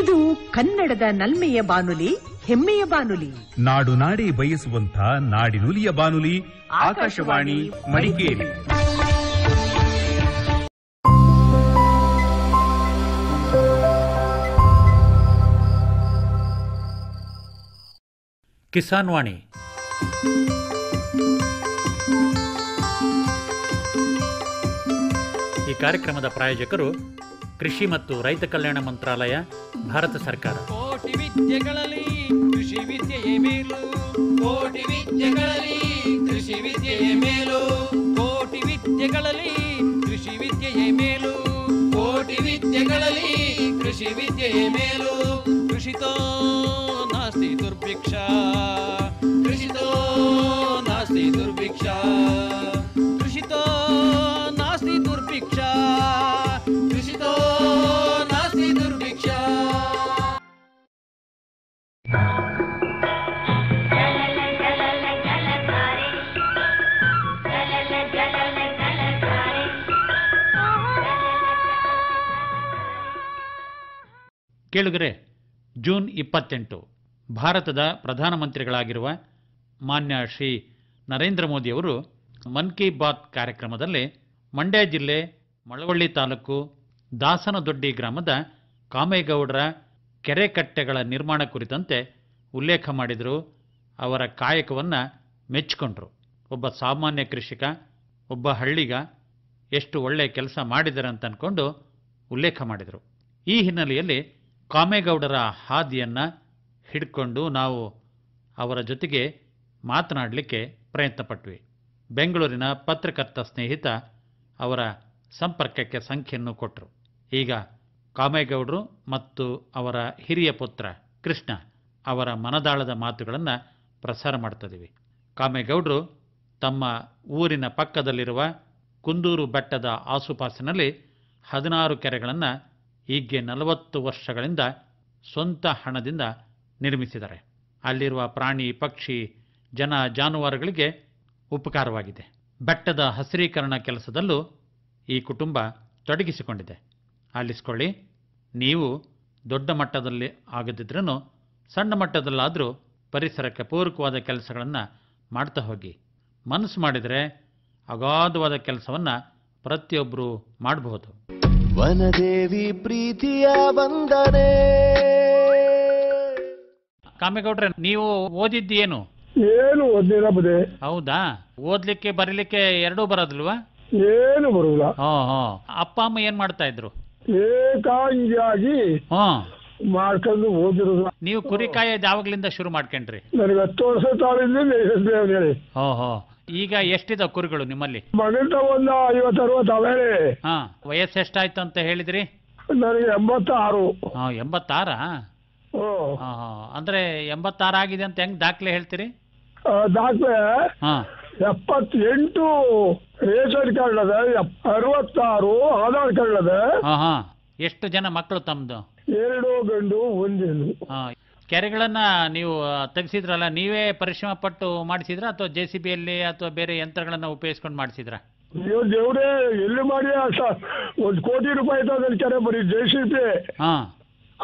ಇದು ಕನ್ನಡದ ನಲ್ಮೆಯ ಬಾನುಲಿ, ಹೆಮ್ಮೆಯ ಬಾನುಲಿ. ನಾಡು ನಾಡಿ ಬಯಸುವಂತ ನಾಡಿನುಲಿಯ ಬಾನುಲಿ ಆಕಾಶವಾಣಿ ಮಡಿಕೇರಿ. ಕಿಸಾನ್ ವಾಣಿ. ಈ ಕಾರ್ಯಕ್ರಮದ ಪ್ರಾಯೋಜಕರು ಕೃಷಿ ಮತ್ತು ರೈತ ಕಲ್ಯಾಣ ಮಂತ್ರಾಲಯ, ಭಾರತ ಸರ್ಕಾರ. ಕೋಟಿ ವಿದ್ಯೆಗಳಲ್ಲಿ ಕೃಷಿ ವಿದ್ಯೆಯೇ ಮೇಲು, ಕೋಟಿ ವಿದ್ಯೆಗಳಲ್ಲಿ ಕೃಷಿ ವಿದ್ಯೆಯೇ ಮೇಲು, ಕೋಟಿ ವಿದ್ಯೆಗಳಲ್ಲಿ ಕೃಷಿ ವಿದ್ಯೆಯೇ ಮೇಲು, ಕೋಟಿ ವಿದ್ಯೆಗಳಲ್ಲಿ ಕೃಷಿ ವಿದ್ಯೆಯೇ ಮೇಲು. ಕೃಷಿತೋ ನಾಸ್ತಿ ದುರ್ಭಿಕ್ಷ, ಕೃಷಿತೋ ನಾಸ್ತಿ ದುರ್ಭಿಕ್ಷ, ಕೃಷಿತೋ ನಾಸ್ತಿ ದುರ್ಭಿಕ್ಷ, ಕೃಷಿತೋ ನಾಸ್ತಿ ದುರ್ಭಿಕ್ಷ. ಕೇಳುಗರೆ, ಜೂನ್ 28 ಭಾರತದ ಪ್ರಧಾನಮಂತ್ರಿಗಳಾಗಿರುವ ಮಾನ್ಯ ಶ್ರೀ ನರೇಂದ್ರ ಮೋದಿಯವರು ಮನ್ ಕಿ ಬಾತ್ ಕಾರ್ಯಕ್ರಮದಲ್ಲಿ ಮಂಡ್ಯ ಜಿಲ್ಲೆ ಮಳವಳ್ಳಿ ತಾಲೂಕು ದಾಸನದೊಡ್ಡಿ ಗ್ರಾಮದ ಕಾಮೇಗೌಡರ ಕೆರೆ ಕಟ್ಟೆಗಳ ನಿರ್ಮಾಣ ಕುರಿತಂತೆ ಉಲ್ಲೇಖ ಮಾಡಿದರು. ಅವರ ಕಾಯಕವನ್ನು ಮೆಚ್ಚಿಕೊಂಡ್ರು. ಒಬ್ಬ ಸಾಮಾನ್ಯ ಕೃಷಿಕ, ಒಬ್ಬ ಹಳ್ಳಿಗ ಎಷ್ಟು ಒಳ್ಳೆಯ ಕೆಲಸ ಮಾಡಿದ್ದಾರೆ ಅಂತ ಅಂದ್ಕೊಂಡು ಉಲ್ಲೇಖ ಮಾಡಿದರು. ಈ ಹಿನ್ನೆಲೆಯಲ್ಲಿ ಕಾಮೇಗೌಡರ ಹಾದಿಯನ್ನು ಹಿಡ್ಕೊಂಡು ನಾವು ಅವರ ಜೊತೆಗೆ ಮಾತನಾಡಲಿಕ್ಕೆ ಪ್ರಯತ್ನಪಟ್ವಿ. ಬೆಂಗಳೂರಿನ ಪತ್ರಕರ್ತ ಸ್ನೇಹಿತ ಅವರ ಸಂಪರ್ಕಕ್ಕೆ ಸಂಖ್ಯೆಯನ್ನು ಕೊಟ್ಟರು. ಈಗ ಕಾಮೇಗೌಡರು ಮತ್ತು ಅವರ ಹಿರಿಯ ಪುತ್ರ ಕೃಷ್ಣ ಅವರ ಮನದಾಳದ ಮಾತುಗಳನ್ನು ಪ್ರಸಾರ ಮಾಡ್ತಿದ್ದೀವಿ. ಕಾಮೇಗೌಡರು ತಮ್ಮ ಊರಿನ ಪಕ್ಕದಲ್ಲಿರುವ ಕುಂದೂರು ಬೆಟ್ಟದ ಆಸುಪಾಸಿನಲ್ಲಿ 16 ಕೆರೆಗಳನ್ನು ಈಗ್ಗೆ 40 ವರ್ಷಗಳಿಂದ ಸ್ವಂತ ಹಣದಿಂದ ನಿರ್ಮಿಸಿದ್ದಾರೆ. ಅಲ್ಲಿರುವ ಪ್ರಾಣಿ, ಪಕ್ಷಿ, ಜನ, ಜಾನುವಾರುಗಳಿಗೆ ಉಪಕಾರವಾಗಿದೆ. ಬೆಟ್ಟದ ಹಸಿರೀಕರಣ ಕೆಲಸದಲ್ಲೂ ಈ ಕುಟುಂಬ ತೊಡಗಿಸಿಕೊಂಡಿದೆ. ಆಲಿಸ್ಕೊಳ್ಳಿ, ನೀವು ದೊಡ್ಡ ಮಟ್ಟದಲ್ಲಿ ಆಗದಿದ್ರೂ ಸಣ್ಣ ಮಟ್ಟದಲ್ಲಾದರೂ ಪರಿಸರಕ್ಕೆ ಪೂರಕವಾದ ಕೆಲಸಗಳನ್ನು ಮಾಡ್ತಾ ಹೋಗಿ. ಮನಸ್ಸು ಮಾಡಿದರೆ ಅಗಾಧವಾದ ಕೆಲಸವನ್ನು ಪ್ರತಿಯೊಬ್ಬರು ಮಾಡಬಹುದು. ವನದೇವಿ ಪ್ರೀತಿಯ ವಂದನೆ. ಕಾಮೇಗೌಡ್ರೆ, ನೀವು ಓದಿದ್ದೇನು? ಏನು ಓದಿಲ್ಲ ಬುದೇ. ಹೌದಾ? ಓದ್ಲಿಕ್ಕೆ ಬರೀಲಿಕ್ಕೆ ಎರಡೂ ಬರೋದಿಲ್ವಾ? ಏನು ಬರುವುದಿಲ್ಲ. ಅಪ್ಪ ಅಮ್ಮ ಏನ್ ಮಾಡ್ತಾ ಇದ್ರು? ಏಕಾಂಗಿಯಾಗಿ ಮಾಡ್ಕೊಂಡು ಓದಿರೋದು. ನೀವು ಕುರಿ ಕಾಯೋದು ಯಾವಾಗ್ಲಿಂದ ಶುರು ಮಾಡ್ಕೊಂಡ್ರಿ? ನನಗೆ 10 ವರ್ಷ ತಾಳಿಂದ ಹೇಳಿ. ಈಗ ಎಷ್ಟಿದಾವ ಕುರಿಗಳು ನಿಮ್ಮಲ್ಲಿ? ಮಗಂತ ಒಂದು 50-60 ಅವೇಳಿ. ವಯಸ್ಸು ಎಷ್ಟಾಯ್ತು ಅಂತ ಹೇಳಿದ್ರಿ? ನನಗೆ 86. 86? ಅಂದ್ರೆ 86 ಆಗಿದೆ ಅಂತ ಹೆಂಗ್ ದಾಖಲೆ ಹೇಳ್ತೀರಿ? ದಾಖಲೆ 78 ರೇಷನ್ ಕಾರ್ಡ್ ಅದ, 66 ಆಧಾರ್ ಕಾರ್ಡ್ ಅದ. ಎಷ್ಟು ಜನ ಮಕ್ಕಳು ತಮ್ದು? 2 ಗಂಡು 1 ಹೆಣ್ಣು. ಕೆರೆಗಳನ್ನ ನೀವು ತೆಗೆಸಿದ್ರಲ್ಲ, ನೀವೇ ಪರಿಶ್ರಮ ಪಟ್ಟು ಮಾಡಿಸಿದ್ರ ಅಥವಾ JCB ಯಲ್ಲಿ ಅಥವಾ ಬೇರೆ ಯಂತ್ರಗಳನ್ನ ಉಪಯೋಗಿಸ್ಕೊಂಡು ಮಾಡಿಸಿದ್ರ? ನೀವು ದೇವ್ರೇ ಎಲ್ಲಿ ಮಾಡಿ 1 ಕೋಟಿ ರೂಪಾಯಿ ಆಯ್ತು ಕೆರೆ ಬರೀ JCB.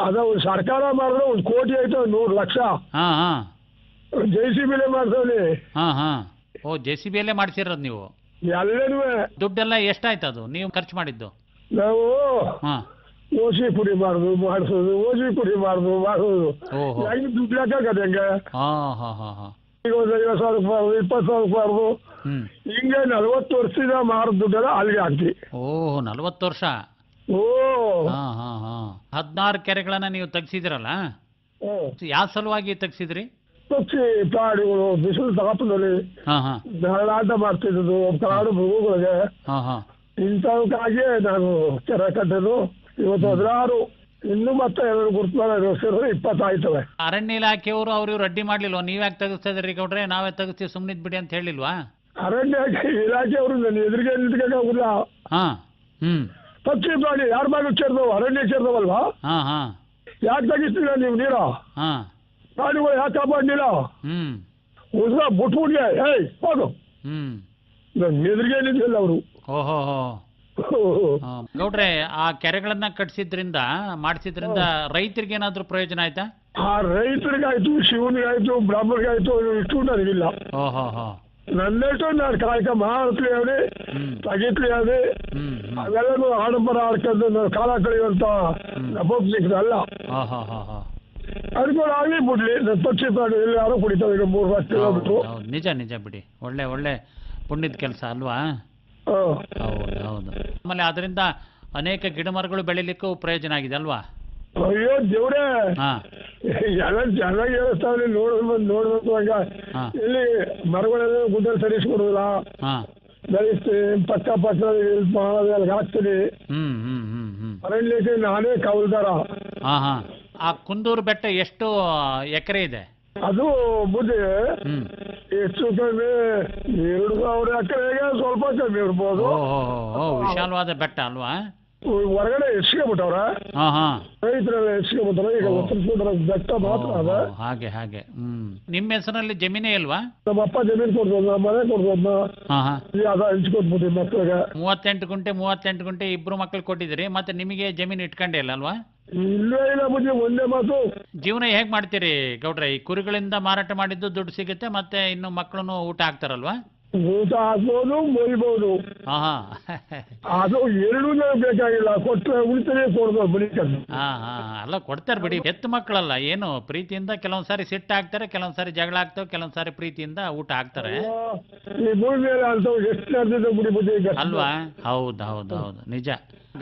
ಅದ ಸರ್ಕಾರ ಮಾಡಿದ್ರೆ 1 ಕೋಟಿ ಆಯ್ತು, 100 ಲಕ್ಷ. JCB ಮಾಡ್ಸೋಲಿ. JCB ಯಲ್ಲೇ ಮಾಡಿಸಿರೋದು ನೀವು? ಎಲ್ಲನೂ ದುಡ್ಡೆಲ್ಲ ಎಷ್ಟಾಯ್ತು ಅದು ನೀವು ಖರ್ಚು ಮಾಡಿದ್ದು? ನಾವು ಓಸಿ ಪುಡಿ ಮಾಡುದು ಮಾಡಿಸೋದು, ಓಸಿ ಪುಡಿ ಮಾಡುದು ಮಾಡೋದು, ಹೆಂಗ್ ದುಡ್ಡು ಲೆಕ್ಕಾಗದೆ ಹೆಂಗೆ? ಈಗ ಒಂದು 50,000 ರೂಪಾಯಿ, 20,000 ರೂಪಾಯಿ, ಹಿಂಗೆ 40 ವರ್ಷದಿಂದ ಮಾರೋ ದುಡ್ಡೆಲ್ಲ ಅಲ್ಲಿಗೆ ಹಾಕ್ತಿ. 40 ವರ್ಷ? 16 ಕೆರೆಗಳನ್ನ ನೀವು ತೆಗ್ಸಿದ್ರಲ್ಲ, ಯಾವ ಸಲುವಾಗಿ ತೆಗ್ಸಿದ್ರಿ? ಪಕ್ಷಿ ಪ್ರಾಣಿಗಳು ಬಿಸಿಲು ತಾಪದಲ್ಲಿ ನರಳಾಟ ಮಾಡ್ತಿದ್ದು ಕಾಡು ಮೃಗಗಳಿಗೆ, ಇಂಥವಕ್ಕಾಗಿ ನಾನು ಕೆರೆ ಕಟ್ಟೋದು. ಇವತ್ತು 16, ಇನ್ನು ಮತ್ತೆ ಗುರುತು 20 ಆಯ್ತವೆ. ಅರಣ್ಯ ಇಲಾಖೆಯವರು ಅವ್ರು ಅಡ್ಡಿ ಮಾಡ್ಲಿಲ್ವಾ? ನೀವ್ಯಾಕೆ ತೆಗಿಸ್ತಾ ಇದ್ರಿ ಗೌಡ್ರೆ? ನಾವೇ ತೆಗಿಸ್ತೀವಿ ಸುಮ್ಮನಿದ್ ಬಿಡಿ ಅಂತ ಹೇಳಿಲ್ವಾ? ಅರಣ್ಯ ಇಲಾಖೆಯವರು ನನ್ನ ಎದುರಿಗೆ ನಿಂತ್ಕೊಳ್ಳೋದಿಲ್ಲ. ಪಕ್ಷಿ ಪ್ರಾಣಿ ಯಾರ ಭಾಗ ಸೇರ್ದವು? ಅರಣ್ಯ ಸೇರ್ದವಲ್ವಾ? ಯಾಕೆ ತೆಗಿಸ್ತೀರ ನೀವು ನೀರು? ಪ್ರಾಣಿಗಳು ಯಾಕೆ ಕಾಪಾಡ್ಲಿಲ್ಲ? ಉಸ್ರ ಬಿಟ್ಬಿಡ್ಗೆ ಹೋಗು. ನನ್ನ ಎದುರಿಗೆ ನಿಂತಿಲ್ಲ ಅವರು. ಗೌಡ್ರೆ, ಆ ಕೆರೆಗಳನ್ನ ಕಟ್ಸಿದ್ರಿಂದ ಮಾಡಿಸಿದ್ರಿಂದ ರೈತರಿಗೆ ಏನಾದ್ರೂ ಪ್ರಯೋಜನ ಆಯ್ತಾ? ಆ ರೈತರಿಗಾಯ್ತು, ಶಿವನಿಗಾಯ್ತು, ಬ್ರಾಹ್ಮಣಿಗಾಯ್ತು, ಇಷ್ಟು ನನಗಿಲ್ಲ. ನನ್ನೆಷ್ಟು ನಾನು ಕಾಯಕ ಮಾಡ್ಲಿ ಅದೇ ತಗಿತ್ಲಿ ಅದೇ ಅವೆಲ್ಲನೂ ಆಡಂಬರ ಆಡ್ಕೊಂಡು ನಾನು ಕಾಲ ಕಳೆಯುವಂತ ಅಲ್ಲ. ಅನುಕೂಲ ಆಗಲಿ ಬಿಡ್ಲಿ. ಪಕ್ಷಿ ಪ್ರಾಣಿ ಎಲ್ಲಿ ಯಾರೋ ಕುಡಿತಾವೆ ಈಗ 3 ವರ್ಷ ಕಿಲೋಮೀಟ್ರು. ನಿಜ ನಿಜ ಬಿಡಿ, ಒಳ್ಳೆ ಒಳ್ಳೆ ಪುಣ್ಯದ ಕೆಲಸ ಅಲ್ವಾ? ಹೌದು ಹೌದು. ಆಮೇಲೆ ಅದರಿಂದ ಅನೇಕ ಗಿಡ ಮರಗಳು ಬೆಳಿಲಿಕ್ಕೂ ಪ್ರಯೋಜನ ಆಗಿದೆ ಅಲ್ವಾ? ಅಯ್ಯೋ ದೇವ್ರೇ, ಎಲ್ಲ ಚೆನ್ನಾಗಿ ಹೇಳಿಸ್ತಾವೆ. ನೋಡ್ಬೇಕು ಹಂಗ ಇಲ್ಲಿ ಮರಗಳೆಲ್ಲ ಗುಡ್ಡಲ್ಲಿ ಸರಿಸ್ಕೊಡುದಿಲ್ಲ, ಬೆಳೆಸ್ತೀನಿ ಪಕ್ಕ ಮಾಡೋದು ಹಾಕ್ತೀನಿ. ಅರಣ್ಯಕ್ಕೆ ನಾನೇ ಕವಲ್ದಾರ. ಆ ಕುಂದೂರು ಬೆಟ್ಟ ಎಷ್ಟು ಎಕರೆ ಇದೆ? ಅದು ಬುದ್ಧಿ ಎಷ್ಟು ಕಮ್ಮಿ 2,000 ಎಕರೆಗೆ ಸ್ವಲ್ಪ ಕಮ್ಮಿ ಇರ್ಬೋದು. ವಿಶಾಲವಾದ ಬೆಟ್ಟ ಅಲ್ವಾ? ಹೊರಗಡೆ ಎಸ್ಕೊಂಡ್ಬಿಟ್ಟವ್ರ ರೈತರೆಲ್ಲ ಎಸ್ಕೊಂಡ್ಬಿಟ್ಟಾರ. ಈಗ ಒತ್ತರಿಸ್ಬಿಟ್ಟಾರ ಬೆಟ್ಟ ಮಾತ್ರ ಅದ. ಹಾಗೆ ಹಾಗೆ. ನಿಮ್ಮ ಹೆಸರಲ್ಲಿ ಜಮೀನೇ ಇಲ್ವಾ? ನಮ್ಮ ಅಪ್ಪ ಜಮೀನ್ ಕೊಡ್ಬೋದು, ನಮ್ಮ ಮನೆ ಕೊಡ್ಬೋದು. ಅದ ಹಂಚ್ಕೊಟ್ಬಿಟ್ಟಿ ಮಕ್ಕಳಿಗೆ 38 ಗುಂಟೆ ಇಬ್ರು ಮಕ್ಳು ಕೊಟ್ಟಿದ್ರಿ, ಮತ್ತೆ ನಿಮಗೆ ಜಮೀನು ಇಟ್ಕೊಂಡೇ ಇಲ್ಲ ಅಲ್ವಾ? ಇಲ್ಲೇ ಇಲ್ಲ ಬುದ್ಧಿ, ಒಂದೇ ಮಾತು. ಜೀವನ ಹೇಗ್ ಮಾಡ್ತೀರಿ ಗೌಡ್ರೆ? ಈ ಕುರಿಗಳಿಂದ ಮಾರಾಟ ಮಾಡಿದ್ದು ದುಡ್ಡು ಸಿಗುತ್ತೆ, ಮತ್ತೆ ಇನ್ನು ಮಕ್ಕಳನ್ನು ಊಟ ಹಾಕ್ತಾರಲ್ವಾ? ಊಟ ಹಾಕ್ಬೋದು, ಮೊಯ್ಬೋದು. ಅದು ಎರಡೂ ಬೇಕಾಗಿಲ್ಲ, ಕೊಟ್ಟರೆ ಉಳಿತಲೇ ಕೊಡ್ಬೋದು ಬರೀ. ಅಲ್ಲ ಕೊಡ್ತಾರೆ ಬಿಡಿ, ಎತ್ತು ಮಕ್ಕಳಲ್ಲ, ಏನು ಪ್ರೀತಿಯಿಂದ ಕೆಲವೊಂದ್ಸಾರಿ ಸಿಟ್ಟು ಹಾಕ್ತಾರೆ, ಕೆಲವೊಂದ್ಸಾರಿ ಜಗಳ ಆಗ್ತಾವೆ, ಕೆಲವೊಂದ್ಸಾರಿ ಪ್ರೀತಿಯಿಂದ ಊಟ ಹಾಕ್ತಾರೆ ಈ ಭೂಮಿ ಮೇಲೆ ಅಂತ ಎಷ್ಟು ನಡೆದಿದೆ ಬಿಡಿ ಬುದ್ಧಿ ಅಲ್ವಾ? ಹೌದು ಹೌದು ಹೌದು ನಿಜ.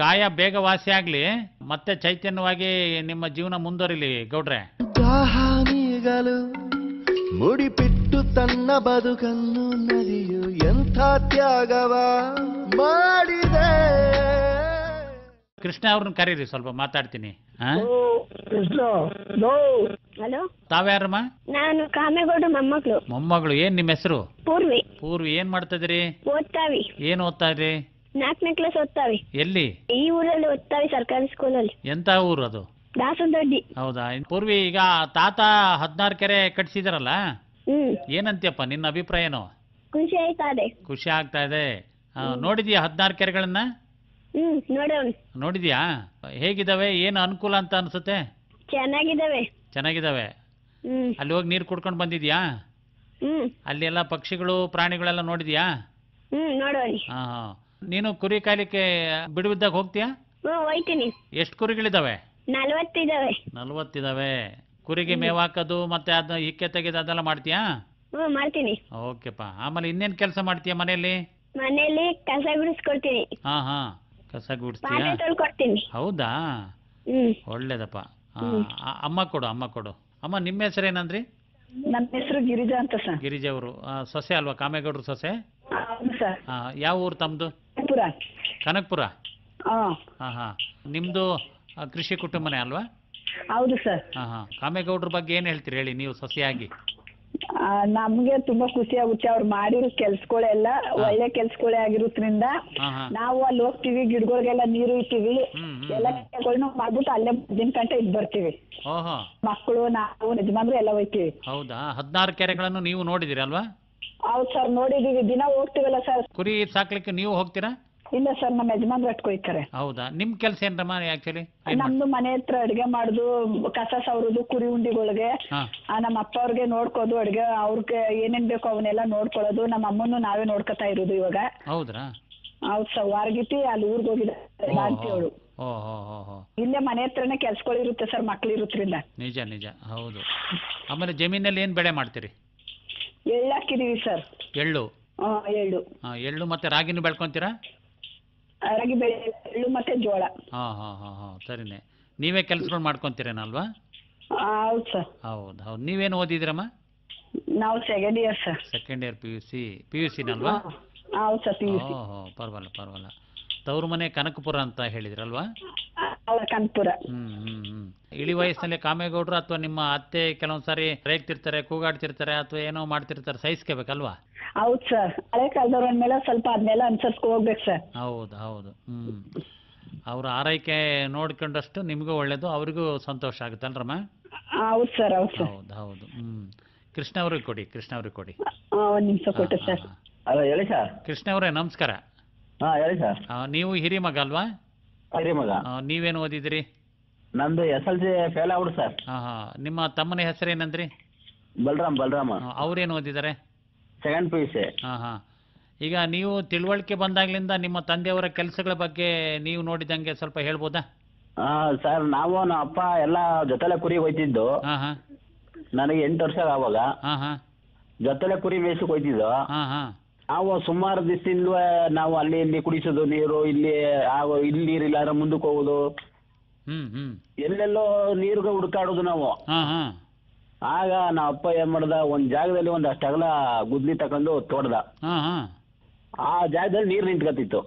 ಗಾಯ ಬೇಗ ವಾಸಿ ಆಗ್ಲಿ, ಮತ್ತೆ ಚೈತನ್ಯವಾಗಿ ನಿಮ್ಮ ಜೀವನ ಮುಂದುವರಿಲಿ ಗೌಡ್ರೆ. ಮುಡಿಪಿಟ್ಟು ತನ್ನ ಬದುಕನ್ನು ನದಿಯು ಎಂಥ ತ್ಯಾಗವ ಮಾಡಿದೆ. ಕೃಷ್ಣ ಅವ್ರನ್ನ ಕರೀರಿ, ಸ್ವಲ್ಪ ಮಾತಾಡ್ತೀನಿ. ಹಲೋ, ತಾವ್ಯಾರಮ್ಮ? ನಾನು ಕಾಮೇಗೌಡ ಮೊಮ್ಮಗಳು. ಏನ್ ನಿಮ್ಮ ಹೆಸರು? ಪೂರ್ವಿ. ಪೂರ್ವಿ, ಏನ್ ಮಾಡ್ತಾ ಇದೀರಿ? ಓದ್ತಾವಿ. ಏನ್ ಓದ್ತಾ ಇದ್ರಿ? 4ನೇ ಕ್ಲಾಸ್ ಓದ್ತಾವಿ. ಎಲ್ಲಿ? ಈ ಊರಲ್ಲಿ ಓದ್ತಾವಿ, ಸರ್ಕಾರಿ ಸ್ಕೂಲಲ್ಲಿ. ಎಂತ ಊರು ಅದು? ದಾಸನದೊಡ್ಡಿ. ಹೌದಾ? ಪೂರ್ವಿ, ಈಗ ತಾತ 16 ಕೆರೆ ಕಟ್ಸಿದಾರಲ್ಲ, ಏನಂತ್ಯಪ್ಪ ನಿನ್ನ ಅಭಿಪ್ರಾಯ ಏನು? ಖುಷಿ ಆಯ್ತಾ? ಖುಷಿ ಆಗ್ತಾ ಇದೆ. ನೋಡಿದ್ಯಾ 16 ಕೆರೆಗಳನ್ನ? ನೋಡಿದ್ಯಾ? ಹೇಗಿದಾವೆ? ಏನು ಅನುಕೂಲ ಅಂತ ಅನ್ಸುತ್ತೆ? ಚೆನ್ನಾಗಿದಾವೆ. ಅಲ್ಲಿ ಹೋಗಿ ನೀರು ಕುಡ್ಕೊಂಡು ಬಂದಿದ್ಯಾ? ಅಲ್ಲಿ ಎಲ್ಲ ಪಕ್ಷಿಗಳು ಪ್ರಾಣಿಗಳೆಲ್ಲ ನೋಡಿದ್ಯಾ? ನೀನು ಕುರಿ ಕಾಯ್ಲಿಕ್ಕೆ ಬಿಡುವಿದ್ದಾಗ ಹೋಗ್ತೀಯಾ? ಹೋಗ್ತೀನಿ. ಎಷ್ಟು ಕುರಿಗಳಿದಾವೆ? 40 ಇದಾವೆ. ಕುರಿಗೆ ಮೇವ್ ಹಾಕೋದು ಮತ್ತೆ ಅದನ್ನ ಹಿಕ್ಕೆ ತೆಗೆದು ಅದೆಲ್ಲ ಮಾಡ್ತೀಯಾ? ಮಾಡ್ತೀನಿ. ಓಕೆಪ್ಪ. ಆಮೇಲೆ ಇನ್ನೇನ್ ಕೆಲಸ ಮಾಡ್ತೀಯ ಮನೆಯಲ್ಲಿ? ಕಸ ಗುಡಿಸ್ಕೊಡ್ತೀನಿ. ಕಸ ಗುಡಿಸ್ತೀಯ? ಹೌದಾ? ಒಳ್ಳೇದಪ್ಪ. ಅಮ್ಮ ಕೊಡು. ಅಮ್ಮ, ನಿಮ್ಮ ಹೆಸರೇನಂದ್ರಿ? ನನ್ನ ಹೆಸರು ಗಿರಿಜಾ ಅಂತ ಸರ್. ಗಿರಿಜಾ ಅವರು ಸೊಸೆ ಅಲ್ವಾ? ಕಾಮೇಗೌಡ್ರ ಸೊಸೆ? ಯಾವ ಊರು ತಮ್ದು? ಕನಕಪುರ. ನಿಮ್ದು ಕೃಷಿ ಕುಟುಂಬನೇ ಅಲ್ವಾ? ಹೌದು ಸರ್. ಕಾಮೇಗೌಡ್ರ ಬಗ್ಗೆ ಏನ್ ಹೇಳ್ತೀರಿ ಹೇಳಿ, ನೀವು ಸೊಸೆಯಾಗಿ? ನಮ್ಗೆ ತುಂಬಾ ಖುಷಿ ಆಗುತ್ತೆ. ಅವ್ರು ಮಾಡಿರೋ ಕೆಲ್ಸಗಳೆಲ್ಲ ಒಳ್ಳೆ ಕೆಲ್ಸಗಳೇ ಆಗಿರೋದ್ರಿಂದ ನಾವು ಅಲ್ಲಿ ಹೋಗ್ತೀವಿ, ಗಿಡಗಳಿಗೆಲ್ಲ ನೀರು ಇಟ್ಟಿವಿ, ಎಲ್ಲ ಕೆಲಸಗಳನ್ನ ಮಾಡ್ಬಿಟ್ಟು ಅಲ್ಲೇ ದಿನ ಗಂಟೆ ಇದ್ ಬರ್ತೀವಿ. ಮಕ್ಕಳು, ನಾವು, ಯಜಮಾನ್ರು ಎಲ್ಲ ಹೋಗ್ತೀವಿ. ಹೌದಾ? 16 ಕೆರೆಗಳನ್ನು ನೀವು ನೋಡಿದಿರಿ ಅಲ್ವಾ? ಹೌದು ಸರ್, ನೋಡಿದೀವಿ. ದಿನ ಹೋಗ್ತೀವಲ್ಲ ಸರ್. ಕುರಿ ಸಾಕ್ಲಿಕ್ಕೆ ನೀವು ಹೋಗ್ತೀರಾ? ಇಲ್ಲ ಸರ್, ನಮ್ಮ ಯಜಮಾನ್ರು ಅಟ್ಕೊಯ್ತಾರೆ. ಹೌದಾ? ನಿಮ್ ಕೆಲಸ ಏನ್ರಮ್ಮ ಆಕ್ಚುಲಿ? ನಮ್ದು ಮನೆ ಹತ್ರ ಅಡ್ಗೆ ಮಾಡುದು, ಕಸ ಸವರುದು, ಕುರಿ ಉಂಡಿಗಳಿಗೆ ನಮ್ಮ ಅಪ್ಪ ಅವ್ರಿಗೆ ನೋಡ್ಕೋದು, ಅಡ್ಗೆ ಅವ್ರಿಗೆ ಏನೇನ್ ಬೇಕು ಅವನ್ನೆಲ್ಲ ನೋಡ್ಕೊಳ್ಳೋದು. ನಮ್ಮ ಅಮ್ಮನ್ನು ನಾವೇ ನೋಡ್ಕೊತಾ ಇರೋದು ಇವಾಗ. ಹೌದ್ರಾ? ಹೌದು ಸರ್. ವಾರಗಿಟ್ಟಿ ಅಲ್ಲಿ ಊರ್ಗ್ ಹೋಗಿದ್ದಾರೆ ಮಾಡ್ತೀವಳು. ಇಲ್ಲೇ ಮನೆ ಹತ್ರನೇ ಕೆಲ್ಸಗಳು ಇರುತ್ತೆ ಸರ್, ಮಕ್ಳು ಇರೋದ್ರಿಂದ. ನಿಜ. ಹೌದು. ಆಮೇಲೆ ಜಮೀನಲ್ಲಿ ಏನ್ ಬೆಳೆ ಮಾಡ್ತೀರಿ? ಎಳ್ಳು ಹಾಕಿದೀವಿ ಸರ್. ಎಳ್ಳು? ಎಳ್ಳು ಮತ್ತೆ ರಾಗಿನೂ ಬೆಳ್ಕೊಂತೀರಾ? ರಾಗಿ ಬೆಳೆ, ಎಳ್ಳು ಮತ್ತೆ ಜೋಳ. ಸರಿನೇ. ನೀವೇ ಕೆಲಸಗಳು ಮಾಡ್ಕೊಂತೀರೇನಲ್ವಾ? ಹೌದು ಸರ್. ಹೌದು. ನೀವೇನು ಓದಿದಿರಮ್ಮ? ನಾವು second year sir. Second year PUC-ನಲ್ವಾ? ಹೌದು ಸರ್, PUC. ಪರವಾಗಿಲ್ಲ. ತವರು ಮನೆ ಕನಕಪುರ ಅಂತ ಹೇಳಿದ್ರಲ್ವಾ? ಕನಕಪುರ. ಇಳಿ ವಯಸ್ಸಿನಲ್ಲಿ ಕಾಮೇಗೌಡರು ಅಥವಾ ನಿಮ್ಮ ಅತ್ತೆ ಕೆಲವೊಂದ್ಸಾರಿ ರೇಗ್ತಿರ್ತಾರೆ, ಕೂಗಾಡ್ತಿರ್ತಾರೆ, ಅಥವಾ ಏನೋ ಮಾಡ್ತಿರ್ತಾರೆ, ಸಹಿಸ್ಕೋಬೇಕಲ್ವಾ? ಹೌದು ಸರ್. ಹಳೆ ಕಾಲದವ್ರ ಮೇಲೆ ಸ್ವಲ್ಪ ಅದನ್ನೆಲ್ಲ ಅನುಸರಿಸ್ಕೊ ಹೋಗ್ಬೇಕು ಸರ್. ಹೌದು. ಅವ್ರ ಆರೈಕೆ ನೋಡ್ಕೊಂಡಷ್ಟು ನಿಮಗೂ ಒಳ್ಳೇದು, ಅವ್ರಿಗೂ ಸಂತೋಷ ಆಗುತ್ತಲ್ರಮ್ಮ? ಹೌದು ಸರ್. ಹೌದು. ಕೃಷ್ಣ ಅವ್ರಿಗೆ ಕೊಡಿ. ಒಂದ್ ನಿಮಿಷ ಕೊಟ್ಟು ಸರ್. ಹಲೋ, ಹೇಳಿ ಸರ್. ಕೃಷ್ಣ ಅವರೇ ನಮಸ್ಕಾರ. ಹಾ ಹೇಳಿ ಸರ್. ನೀವು ಹಿರಿ ಮಗ ಅಲ್ವಾ? ಹಿರಿ ಮಗ. ನೀವೇನು ಓದಿದಿರಿ? ನಂದು SLC ಫೇಲ್ ಆಗ್ಬಿಡು ಸರ್. ನಿಮ್ಮ ತಮ್ಮನ ಹೆಸರೇನಂದ್ರಿ? ಬಲರಾಮ. ಅವ್ರೇನು ಓದಿದ್ದಾರೆ? Second PUC. ಈಗ ನೀವು ತಿಳುವಳಿಕೆ ಬಂದಾಗ್ಲಿಂದ ನಿಮ್ಮ ತಂದೆಯವರ ಕೆಲಸಗಳ ಬಗ್ಗೆ ನೀವು ನೋಡಿದಂಗೆ ಸ್ವಲ್ಪ ಹೇಳ್ಬೋದಾ? ಸರ್ ನಾವು ನಮ್ಮ ಅಪ್ಪ ಎಲ್ಲ ಜೊತೆಲೆ ಕುರಿ ಹೋಯ್ತಿದ್ದು. ನನಗೆ 8 ವರ್ಷ ಆವಾಗ ಜೊತೆಲೆ ಕುರಿ ಮೇಯ್ಸಕ್ ಹೋಯ್ತಿದ್ದು. ನಾವು ಸುಮಾರು ದಿವಸದಿಂದ ನಾವು ಅಲ್ಲಿ ಇಲ್ಲಿ ಕುಡಿಸೋದು ನೀರು, ಇಲ್ಲಿ ನೀರಿಲ್ಲ ಅಂದ್ರೆ ಮುಂದಕ್ಕೆ ಹೋಗೋದು, ಎಲ್ಲೆಲ್ಲೋ ನೀರುಗ ಹುಡುಕಾಡೋದು ನಾವು. ಆಗ ನಮ್ಮ ಅಪ್ಪ ಏನ್ ಮಾಡ್ದ, ಒಂದ್ ಜಾಗದಲ್ಲಿ ಒಂದ್ ಅಷ್ಟು ಅಗಲ ಗುದ್ಲಿ ತಕೊಂಡು ತೋಡ್ದ. ಆ ಜಾಗದಲ್ಲಿ ನೀರು ನಿಂತ್ಕತ್ತಿತ್ತು,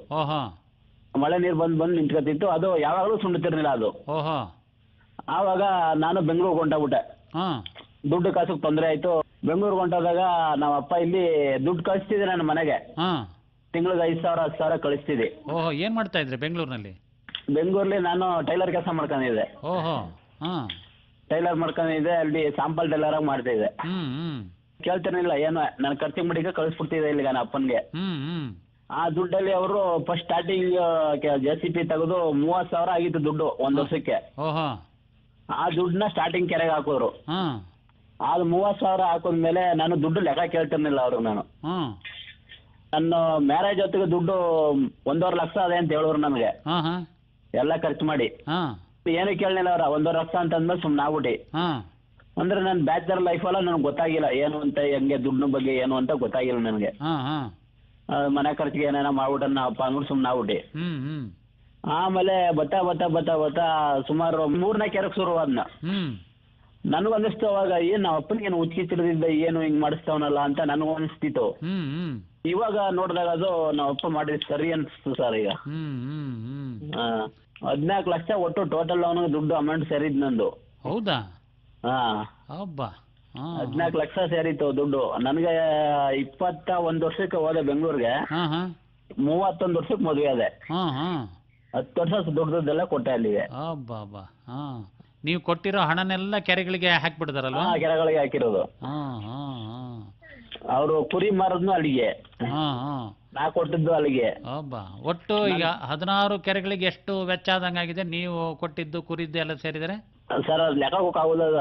ಮಳೆ ನೀರು ಬಂದು ನಿಂತ್ಕತ್ತಿತ್ತು. ಅದು ಯಾವಾಗಲೂ ಸುಣ್ಣತಿರ್ಲಿಲ್ಲ ಅದು. ಆವಾಗ ನಾನು ಬೆಂಗಳೂರಿಗೆ ಹೊಂಟೋಗ್ಬಿಟ್ಟೆ. ದುಡ್ಡು ಕಾಸಕ್ಕೆ ತೊಂದರೆ ಆಯ್ತು. ಬೆಂಗಳೂರಿಗೆ ಹೊಂಟೋದಾಗ ನಮ್ಮ ಅಪ್ಪ ಇಲ್ಲಿ ದುಡ್ಡು ಕಳಿಸ್ತಿದ್ದೆ ನನ್ನ ಮನೆಗೆ. ತಿಂಗಳಿಗೆ 5,000 10,000 ಕಳಿಸ್ತಿದ್ದೆ. ಏನ್ ಮಾಡ್ತಾ ಇದ್ರಿ ಬೆಂಗಳೂರಿನಲ್ಲಿ? ಬೆಂಗಳೂರಲ್ಲಿ ನಾನು ಟೈಲರ್ ಕೆಲಸ ಮಾಡ್ಕೊಂಡಿದ್ದೆ. ಟೈಲರ್ ಮಾಡ್ಕೊಂಡಿದ್ದೆ, ಅಲ್ಲಿ ಸಾಂಪಲ್ ಟೈಲರ್ ಆಗಿ ಮಾಡ್ತಾ ಇದ್ದೆ. ಕೇಳ್ತಿರ್ಲಿಲ್ಲ ಏನು, ನಾನು ಖರ್ಚಿಗೆ ಮಡಿಗೆ ಕಳಿಸ್ಬಿಡ್ತಿದ್ದೆ ಇಲ್ಲಿಗ ನನ್ನ ಅಪ್ಪನ್ಗೆ. ಆ ದುಡ್ಡಲ್ಲಿ ಅವರು ಫಸ್ಟ್ ಸ್ಟಾರ್ಟಿಂಗ್ JCB ತೆಗೆದು 30,000 ಆಗಿತ್ತು ದುಡ್ಡು ಒಂದ್ ವರ್ಷಕ್ಕೆ. ಆ ದುಡ್ಡನ್ನ ಸ್ಟಾರ್ಟಿಂಗ್ ಕೆರೆಗೆ ಹಾಕಿದ್ರು. ಅದು 30,000 ಹಾಕಿದ್ಮೇಲೆ ನಾನು ದುಡ್ಡು ಲೆಕ್ಕ ಕೇಳ್ತಿರ್ಲಿಲ್ಲ ಅವ್ರಿಗೆ. ನಾನು ನನ್ನ ಮ್ಯಾರೇಜ್ ಹೊತ್ತಿಗೆ ದುಡ್ಡು 1.5 ಲಕ್ಷ ಅದೇ ಅಂತ ಹೇಳಿದ್ರು ನನಗೆ, ಎಲ್ಲ ಖರ್ಚು ಮಾಡಿ. ಏನು ಕೇಳಲಿಲ್ಲ ಅವ್ರ. 1.5 ಲಕ್ಷ ಅಂತಂದ್ಮೇಲೆ ಸುಮ್ಮನೆ ಆಗ್ಬಿಟ್ಟು. ಅಂದ್ರೆ ನನ್ನ ಬ್ಯಾಚಲರ್ ಲೈಫ್ ಅಲ್ಲ ನನಗೆ ಗೊತ್ತಾಗಿಲ್ಲ ಏನು ಅಂತ, ಹೆಂಗೆ ದುಡ್ಡಿನ ಬಗ್ಗೆ ಏನು ಅಂತ ಗೊತ್ತಾಗಿಲ್ಲ ನನಗೆ. ಮನೆ ಖರ್ಚಿಗೆ ಏನೇನೋ ಮಾಡ್ಬಿಟ್ಟ ಅಪ್ಪ ಅಂದ್ಬಿಟ್ಟು ಸುಮ್ಮನೆ ಆಗ್ಬಿಟ್ಟು. ಆಮೇಲೆ ಬತ್ತಾ ಸುಮಾರು 3ನೇ ಕೆರೆಗೆ ಶುರುವಾದ್ನ. ನನಗನ್ನಿಸ್ತು ಅವಾಗ, ಏನ್ ನಮ್ಮ ಅಪ್ಪನಿಗೆ ಏನು ಹುಚ್ಚಿ ತಿಳಿದಿದ್ದ, ಏನು ಹಿಂಗ್ ಮಾಡಿಸ್ತಾವನಲ್ಲ ಅಂತ ನನಗೂ ಅನಿಸ್ತಿತ್ತು. ಇವಾಗ ನೋಡಿದಾಗ ಅದು ನಮ್ಮ ಅಪ್ಪ ಮಾಡಿದ್ ಸರಿ ಅನ್ಸ್ತು ಸರ್. ಈಗ 14 ಲಕ್ಷ ಒಟ್ಟು ಟೋಟಲ್ ಅವನಿಗೆ ದುಡ್ಡು ಅಮೌಂಟ್ ಸೇರಿದ್ ನಂದು. ಹೌದಾ? 14 ಲಕ್ಷ ಸೇರಿತ್ತು ದುಡ್ಡು. ನನಗೆ 21 ವರ್ಷಕ್ಕೆ ಹೋದೆ ಬೆಂಗಳೂರಿಗೆ. 31 ವರ್ಷಕ್ಕೆ ಮದುವೆ ಅದೆ. 10 ವರ್ಷ ದುಡ್ಡದೆಲ್ಲ ಕೊಟ್ಟೆ ಅಲ್ಲಿಗೆ. ನೀವು ಕೊಟ್ಟಿರೋ ಹಣನೆಲ್ಲ ಕೆರೆಗಳಿಗೆ ಹಾಕ್ಬಿಡ್ತಾರಲ್ವಾ? ಕೆರೆಗಳಿಗೆ ಹಾಕಿರೋದು. ಅವರು ಕುರಿ ಮಾರದ್ನು ಅಲ್ಲಿಗೆ, ನಾ ಕೊಟ್ಟಿದ್ದು ಅಲ್ಲಿಗೆ. ಒಟ್ಟು ಈಗ 16 ಕೆರೆಗಳಿಗೆ ಎಷ್ಟು ವೆಚ್ಚ ಆದಂಗಾಗಿದೆ ನೀವು ಕೊಟ್ಟಿದ್ದು ಕುರಿದ್ದು ಎಲ್ಲ ಸೇರಿದರೆ? ಸರ್ ಅದು ಲೆಕ್ಕಕ್ಕೆ ಆಗುದಿಲ್ಲ.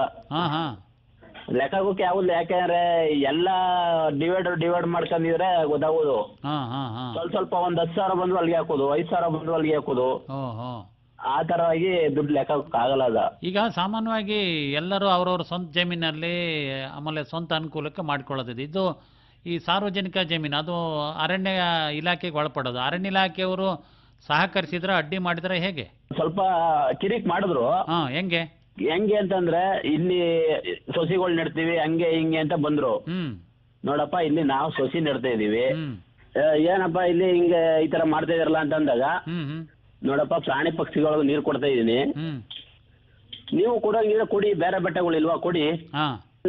ಲೆಕ್ಕಕ್ಕೆ ಆಗುದಿಲ್ಲ, ಯಾಕೆಂದ್ರೆ ಎಲ್ಲ ಡಿವೈಡ್ ಮಾಡ್ಕೊಂಡಿದ್ರೆ ಗೊತ್ತಾಗೋದು. ಸ್ವಲ್ಪ ಒಂದ್ 10,000 ಬಂದು ಅಲ್ಲಿಗೆ ಹಾಕೋದು, 5,000 ಬಂದು ಅಲ್ಲಿಗೆ ಹಾಕೋದು, ಆ ತರವಾಗಿ ದುಡ್ಡು ಲೆಕ್ಕಕ್ಕೆ ಆಗಲ್ಲ ಅದ. ಈಗ ಸಾಮಾನ್ಯವಾಗಿ ಎಲ್ಲರೂ ಅವ್ರವ್ರ ಸ್ವಂತ ಜಮೀನಲ್ಲಿ ಆಮೇಲೆ ಸ್ವಂತ ಅನುಕೂಲಕ್ಕೆ ಮಾಡ್ಕೊಳ್ಳೋದಿದೆ. ಇದು ಈ ಸಾರ್ವಜನಿಕ ಜಮೀನು, ಅದು ಅರಣ್ಯ ಇಲಾಖೆಗೆ ಒಳಪಡೋದು. ಅರಣ್ಯ ಇಲಾಖೆಯವರು ಸಹಕರಿಸಿದ್ರೆ ಅಡ್ಡಿ ಮಾಡಿದ್ರೆ ಹೇಗೆ? ಸ್ವಲ್ಪ ಕಿರಿಕ್ ಮಾಡಿದ್ರು. ಹೆಂಗೆ ಅಂತಂದ್ರೆ, ಇಲ್ಲಿ ಸೊಸಿಗಳು ನೆಡ್ತೀವಿ ಹಂಗೆ ಹಿಂಗೆ ಅಂತ ಬಂದ್ರು. ನೋಡಪ್ಪ ಇಲ್ಲಿ ನಾವು ಸೊಸಿ ನೆಡ್ತಾ ಇದೀವಿ, ಏನಪ್ಪ ಇಲ್ಲಿ ಹಿಂಗೆ ಈ ತರ ಮಾಡ್ತಾ ಇದಾರಲ್ಲ ಅಂತಂದಾಗ, ನೋಡಪ್ಪ ಪ್ರಾಣಿ ಪಕ್ಷಿಗಳಿಗೆ ನೀರು ಕೊಡ್ತಾ ಇದೀನಿ, ನೀವು ಕೂಡ ನೀರು ಕೊಡಿ, ಬೇರೆ ಬೆಟ್ಟಗಳಿಲ್ವಾ ಕೊಡಿ,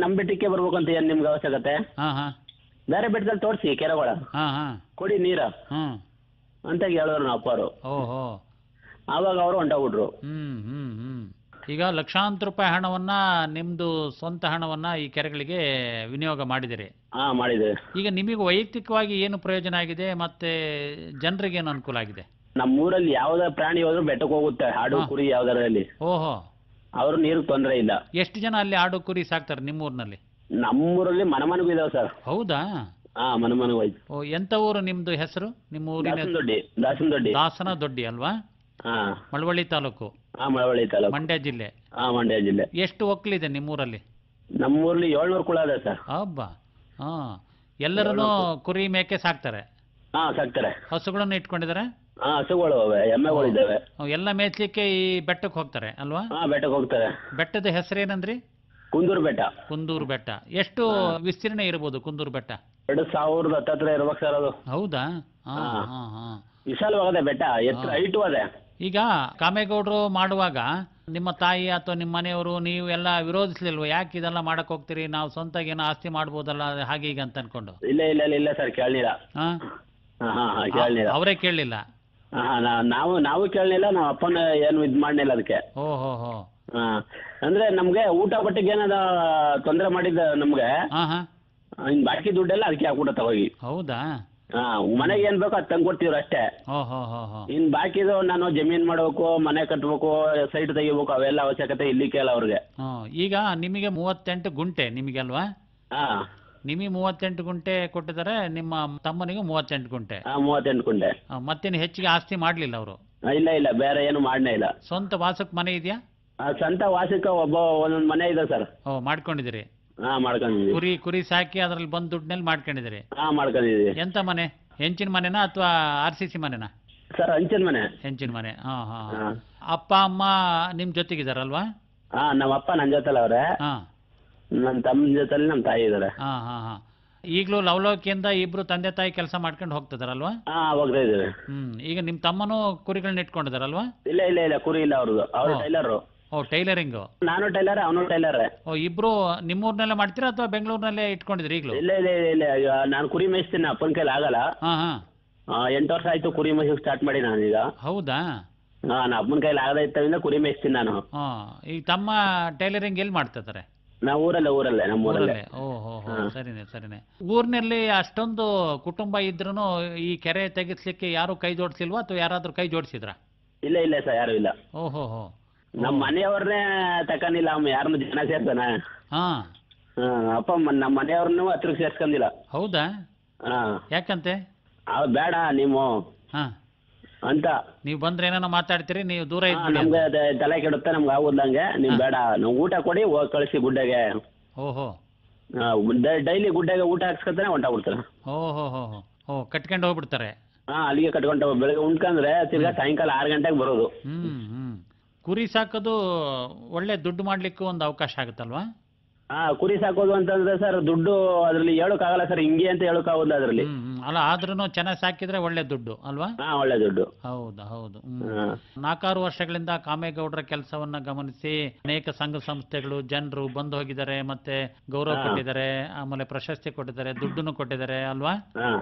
ನಮ್ ಬೆಟ್ಟಕ್ಕೆ ಬರ್ಬೇಕಂತ ಏನ್ ನಿಮ್ಗೆ ಅವಶ್ಯಕತೆ, ಬೇರೆ ಬೆಟ್ಟದಲ್ಲಿ ತೋರಿಸಿ ಕೆರೆಗಳ ಕೊಡಿ ನೀರ ಅಂತ ಹೇಳಿದ್ರು ನಮ್ಮ ಅಪ್ಪರು. ಆವಾಗ ಅವರು ಹೊಂಟೋಗ್ಬಿಟ್ರು. ಈಗ ಲಕ್ಷಾಂತರ ರೂಪಾಯಿ ಹಣವನ್ನ, ನಿಮ್ದು ಸ್ವಂತ ಹಣವನ್ನ ಈ ಕೆರೆಗಳಿಗೆ ವಿನಿಯೋಗ ಮಾಡಿದಿರಿ. ಮಾಡಿದೆ. ಈಗ ನಿಮಗೆ ವೈಯಕ್ತಿಕವಾಗಿ ಏನು ಪ್ರಯೋಜನ ಆಗಿದೆ, ಮತ್ತೆ ಜನರಿಗೆ ಏನು ಅನುಕೂಲ ಆಗಿದೆ? ನಮ್ಮೂರಲ್ಲಿ ಯಾವ್ದೇ ಪ್ರಾಣಿ ಹೋದ್ರು ಬೆಟ್ಟಕ್ಕೆ ಹೋಗುತ್ತೆ, ಆಡು ಕುರಿ ಯಾವ್ದಾರಲ್ಲಿ. ಅವ್ರು ನೀರು ತೊಂದರೆ ಇಲ್ಲ. ಎಷ್ಟು ಜನ ಅಲ್ಲಿ ಆಡು ಕುರಿ ಸಾಕ್ತಾರೆ ನಿಮ್ಮೂರಿನಲ್ಲಿ? ನಮ್ಮೂರಲ್ಲಿ ಮನಮನಗೂ ಇದಾವೆ ಸರ್. ಹೌದಾ? ಮನಮನಗೂ ಆಯ್ತು. ಎಂತ ಊರು ನಿಮ್ದು ಹೆಸರು? ನಿಮ್ಮ ಊರಿನ ದಾಸನದೊಡ್ಡಿ ಅಲ್ವಾ? ಮಳವಳ್ಳಿ ತಾಲೂಕು. ಮಳವಳ್ಳಿ ತಾಲೂಕು, ಮಂಡ್ಯ ಜಿಲ್ಲೆ. ಮಂಡ್ಯ ಜಿಲ್ಲೆ. ಎಷ್ಟು ಒಕ್ಕಲಿದೆ ನಿಮ್ಮೂರಲ್ಲಿ? ನಮ್ಮೂರಲ್ಲಿ 700 ಕುಳ ಇದೆ ಸರ್. ಹಬ್ಬ. ಎಲ್ಲರೂ ಕುರಿ ಮೇಕೆ ಸಾಕ್ತಾರೆ? ಸಾಕ್ತಾರೆ. ಹಸುಗಳನ್ನು ಇಟ್ಕೊಂಡಿದ್ದಾರೆ? ಹಸುಗಳು ಎಮ್ಮೆಗಳು ಇದ್ದಾವೆ. ಎಲ್ಲ ಮೇಯ್ಸ್ಲಿಕ್ಕೆ ಈ ಬೆಟ್ಟಕ್ಕೆ ಹೋಗ್ತಾರೆ ಅಲ್ವಾ? ಬೆಟ್ಟಕ್ಕೆ ಹೋಗ್ತಾರೆ. ಬೆಟ್ಟದ ಹೆಸರೇನಂದ್ರಿ? ಕುಂದೂರು ಬೆಟ್ಟ. ಕುಂದೂರು ಬೆಟ್ಟ. ಎಷ್ಟು ವಿಸ್ತೀರ್ಣ ಇರಬಹುದು ಕುಂದೂರು ಬೆಟ್ಟ? 2,000 ಹತ್ರ ಇರ್ಬೇಕು ಸರ್ ಅದು. ಹೌದಾ? ವಿಶಾಲವಾಗದೆ ಬೆಟ್ಟ, ಎತ್ತರ ಹೈಟು ಅದೇ. ಈಗ ಕಾಮೇಗೌಡರು ಮಾಡುವಾಗ ನಿಮ್ಮ ತಾಯಿ ಅಥವಾ ನಿಮ್ಮ ಮನೆಯವರು ನೀವು ಎಲ್ಲ ವಿರೋಧಿಸ್ಲಿಲ್ವ? ಯಾಕೆ ಇದೆಲ್ಲ ಮಾಡಕ್ ಹೋಗ್ತೀರಿ, ನಾವು ಸ್ವಂತ ಏನೋ ಆಸ್ತಿ ಮಾಡ್ಬೋದಲ್ಲ ಹಾಗೆ ಈಗ ಅಂತ ಅನ್ಕೊಂಡು? ಇಲ್ಲ ಸರ್, ಕೇಳಲಿಲ್ಲ. ಅವರೇ ಕೇಳಲಿಲ್ಲ? ನಾವು ಕೇಳಲಿಲ್ಲ, ನಾವು ಅಪ್ಪನ ಏನು ಇದ್ ಮಾಡಲಿಲ್ಲ ಅದಕ್ಕೆ. ಅಂದ್ರೆ ನಮ್ಗೆ ಊಟ ಬಟ್ಟೆಗೆ ಏನಾದ ತೊಂದರೆ ಮಾಡಿದ ನಮ್ಗೆ, ಬಾಕಿ ದುಡ್ಡೆಲ್ಲ ಅದಕ್ಕೆ ಹಾಕ್ಬಿಡತ್ತ ಹೋಗಿ. ಹೌದಾ? ಹಾ ಮನೆಗೆ ಏನ್ ಬೇಕೋ ಅದು ತಂದು ಕೊಡ್ತೀವ್ರಿ ಅಷ್ಟೇ. ಇನ್ ಬಾಕಿದು ನಾನು ಜಮೀನ್ ಮಾಡ್ಬೇಕು, ಮನೆ ಕಟ್ಬೇಕು, ಸೈಟ್ ತೆಗಿಬೇಕು, ಅವೆಲ್ಲ ಅವಶ್ಯಕತೆ ಇಲ್ಲಿಕ್ಕೆ ಅಲ್ಲ ಅವ್ರಿಗೆ. ಈಗ ನಿಮಗೆ 38 ಗುಂಟೆ ನಿಮಗೆ ಅಲ್ವಾ? ಹಾ ನಿಮಗೆ 38 ಗುಂಟೆ ಕೊಟ್ಟಿದ್ದಾರೆ, ನಿಮ್ಮ ತಮ್ಮನಿಗೂ 38 ಗುಂಟೆ. 38 ಗುಂಟೆ. ಮತ್ತೇನು ಹೆಚ್ಚಿಗೆ ಆಸ್ತಿ ಮಾಡ್ಲಿಲ್ಲ ಅವರು? ಇಲ್ಲ ಇಲ್ಲ, ಬೇರೆ ಏನು ಮಾಡನೇ ಇಲ್ಲ. ಸ್ವಂತ ವಾಸಕ್ಕೆ ಮನೆ ಇದೆಯಾ? ಸ್ವಂತ ವಾಸಕ್ಕೆ ಒಂದೊಂದು ಮನೆ ಇದೆ ಸರ್. ಮಾಡ್ಕೊಂಡಿದ್ದೀರಿ? ಹಾ ಮಾಡ್ಕೊಂಡಿದ್ದೀವಿ. ಕುರಿ ಸಾಕಿ ಅದ್ರಲ್ಲಿ ಬಂದ್ ದುಡ್ಡಿನಲ್ಲಿ ಮಾಡ್ಕೊಂಡಿದ್ದೀರಿ? ಹಾ ಮಾಡ್ಕೊಂಡಿದ್ದೀವಿ. ಎಂತ ಮನೆ? ಹೆಂಚಿನ ಮನೆನಾ ಅಥವಾ RCC ಮನೆನಾ? ಸರ್ ಹಂಚಿನ ಮನೆ. ಹೆಂಚಿನ ಮನೆ. ಅಪ್ಪ ಅಮ್ಮ ನಿಮ್ ಜೊತೆಗಿದಾರಲ್ವಾ? ಹಾ ನಮ್ಮ ಅಪ್ಪ ನನ್ನ ಜೊತೆಲಿ ಅವ್ರೆ. ನನ್ನ ತಮ್ಮನ ಜೊತೆಲಿ ನಮ್ಮ ತಾಯಿ ಇದಾರೆ. ಈಗಲೂ ಲವಲವಿಕೆಯಿಂದ ಇಬ್ರು ತಂದೆ ತಾಯಿ ಕೆಲಸ ಮಾಡ್ಕೊಂಡು ಹೋಗ್ತಿದಾರಲ್ವಾ? ಹೋಗ್ತಾ ಇದ್ದೀವಿ. ಈಗ ನಿಮ್ ತಮ್ಮನು ಕುರಿಗಳನ್ನ ಇಟ್ಕೊಂಡಿದಾರಲ್ವಾ? ಇಲ್ಲ ಇಲ್ಲ ಇಲ್ಲ, ಕುರಿ ಇಲ್ಲ ಅವ್ರದ್ದು. ಅವ್ರು ಟೈಲರ್. ಟೈಲರಿಂಗ್. ನಾನು ಟೈಲರ್, ಅವನು ಟೈಲರ್. ಇಬ್ರು ನಿಮ್ಮೂರ್ನಲ್ಲೇ ಮಾಡ್ತೀರಾ ಅಥವಾ ಬೆಂಗಳೂರಿನಲ್ಲೇ ಇಟ್ಕೊಂಡಿದ್ರಿ ಈಗಲೂ? ಇಲ್ಲ ಇಲ್ಲ ಇಲ್ಲ ಇಲ್ಲ, ನಾನು ಕುರಿ ಮೇಯಿಸ್ತೀನಿ, ಅಪ್ಪನ ಕೈಲಿ ಆಗಲ್ಲ. 8 ವರ್ಷ ಆಯ್ತು ಕುರಿ ಮೇಯಿಸೋಕೆ ಸ್ಟಾರ್ಟ್ ಮಾಡಿ ನಾನೀಗ. ಹೌದಾ? ನಾನು ಅಪ್ಪನ ಕೈಲಿ ಆಗದ ಇತ್ತವಿಂದ ಕುರಿ ಮೇಯಿಸ್ತೀನಿ ನಾನು. ಈಗ ತಮ್ಮ ಟೈಲರಿಂಗ್ ಎಲ್ಲಿ ಮಾಡ್ತಿದ್ದಾರೆ? ನಾವು ಊರಲ್ಲೇ ನಮ್ಮ ಊರಲ್ಲೇ. ಸರಿನೇ. ಊರಿನಲ್ಲಿ ಅಷ್ಟೊಂದು ಕುಟುಂಬ ಇದ್ರೂ ಈ ಕೆರೆ ತೆಗಿಸ್ಲಿಕ್ಕೆ ಯಾರು ಕೈ ಜೋಡಿಸಿಲ್ವಾ ಅಥವಾ ಯಾರಾದ್ರೂ ಕೈ ಜೋಡಿಸಿದ್ರ? ಇಲ್ಲ ಇಲ್ಲ ಸರ್, ಯಾರು ಇಲ್ಲ. ನಮ್ಮ ಮನೆಯವ್ರನ್ನೇ ತಕೊಂಡಿಲ್ಲ, ಯಾರನ್ನು ಜನ ಸೇರ್ತಾನ. ಅಪ್ಪ ನಮ್ಮ ಮನೆಯವ್ರನ್ನೂ ಹತ್ರಕ್ಕೆ ಸೇರ್ಸ್ಕೊಂಡಿಲ್ಲ. ಹೌದಾ? ಯಾಕಂತೆ? ಬೇಡ ನೀವು ಅಂತ. ನೀವು ಬಂದ್ರೆ ಏನೋ ಮಾತಾಡ್ತೀರಿ, ನೀವು ದೂರ ನಮ್ಗೆ ತಲೆ ಕೆಡುತ್ತೆ, ನಮ್ಗೆ ಆಗುದಂಗೆ. ನೀವು ಬೇಡ, ನಾವು ಊಟ ಕೊಡಿ, ಕಳಿಸಿ ಗುಡ್ಡೆಗೆ. ಡೈಲಿ ಗುಡ್ಡೆಗೆ ಊಟ ಹಾಕ್ಸ್ಕೊತಾನೆ ಹೊಂಟಾಗ್ಬಿಡ್ತಾರೆ. ಕಟ್ಕೊಂಡು ಹೋಗ್ಬಿಡ್ತಾರೆ. ಅಲ್ಲಿಗೆ ಕಟ್ಕೊಂಡು ಬೆಳಗ್ಗೆ ಉಂಡ್ಕಂದ್ರೆ ತಿರ್ಗಾ ಸಾಯಂಕಾಲ 6 ಗಂಟೆಗೆ ಬರೋದು. ಕುರಿ ಸಾಕೋದು ಒಳ್ಳೆ ದುಡ್ಡು ಮಾಡ್ಲಿಕ್ಕೂ ಒಂದು ಅವಕಾಶ ಆಗುತ್ತಲ್ವಾ? ಕುರಿ ಸಾಕೋದು ಅಂತಂದ್ರೆ ಸರ್ ದುಡ್ಡು ಅದ್ರಲ್ಲಿ ಹೇಳೋಕ್ಕಾಗಲ್ಲ ಸರ್, ಹಿಂಗೆ ಅಂತ ಹೇಳೋಕ್ಕಾಗಲ್ಲ ಅದ್ರಲ್ಲಿ. ಅಲ್ಲ, ಆದ್ರೂ ಚೆನ್ನಾಗಿ ಸಾಕಿದ್ರೆ ಒಳ್ಳೆ ದುಡ್ಡು ಅಲ್ವಾ? ಒಳ್ಳೆ ದುಡ್ಡು. ಹೌದು. 4-6 ವರ್ಷಗಳಿಂದ ಕಾಮೇಗೌಡರ ಕೆಲಸವನ್ನ ಗಮನಿಸಿ ಅನೇಕ ಸಂಘ ಸಂಸ್ಥೆಗಳು, ಜನರು ಬಂದು ಹೋಗಿದ್ದಾರೆ, ಮತ್ತೆ ಗೌರವ ಕೊಟ್ಟಿದ್ದಾರೆ, ಆಮೇಲೆ ಪ್ರಶಸ್ತಿ ಕೊಟ್ಟಿದ್ದಾರೆ, ದುಡ್ಡನ್ನು ಕೊಟ್ಟಿದ್ದಾರೆ ಅಲ್ವಾ?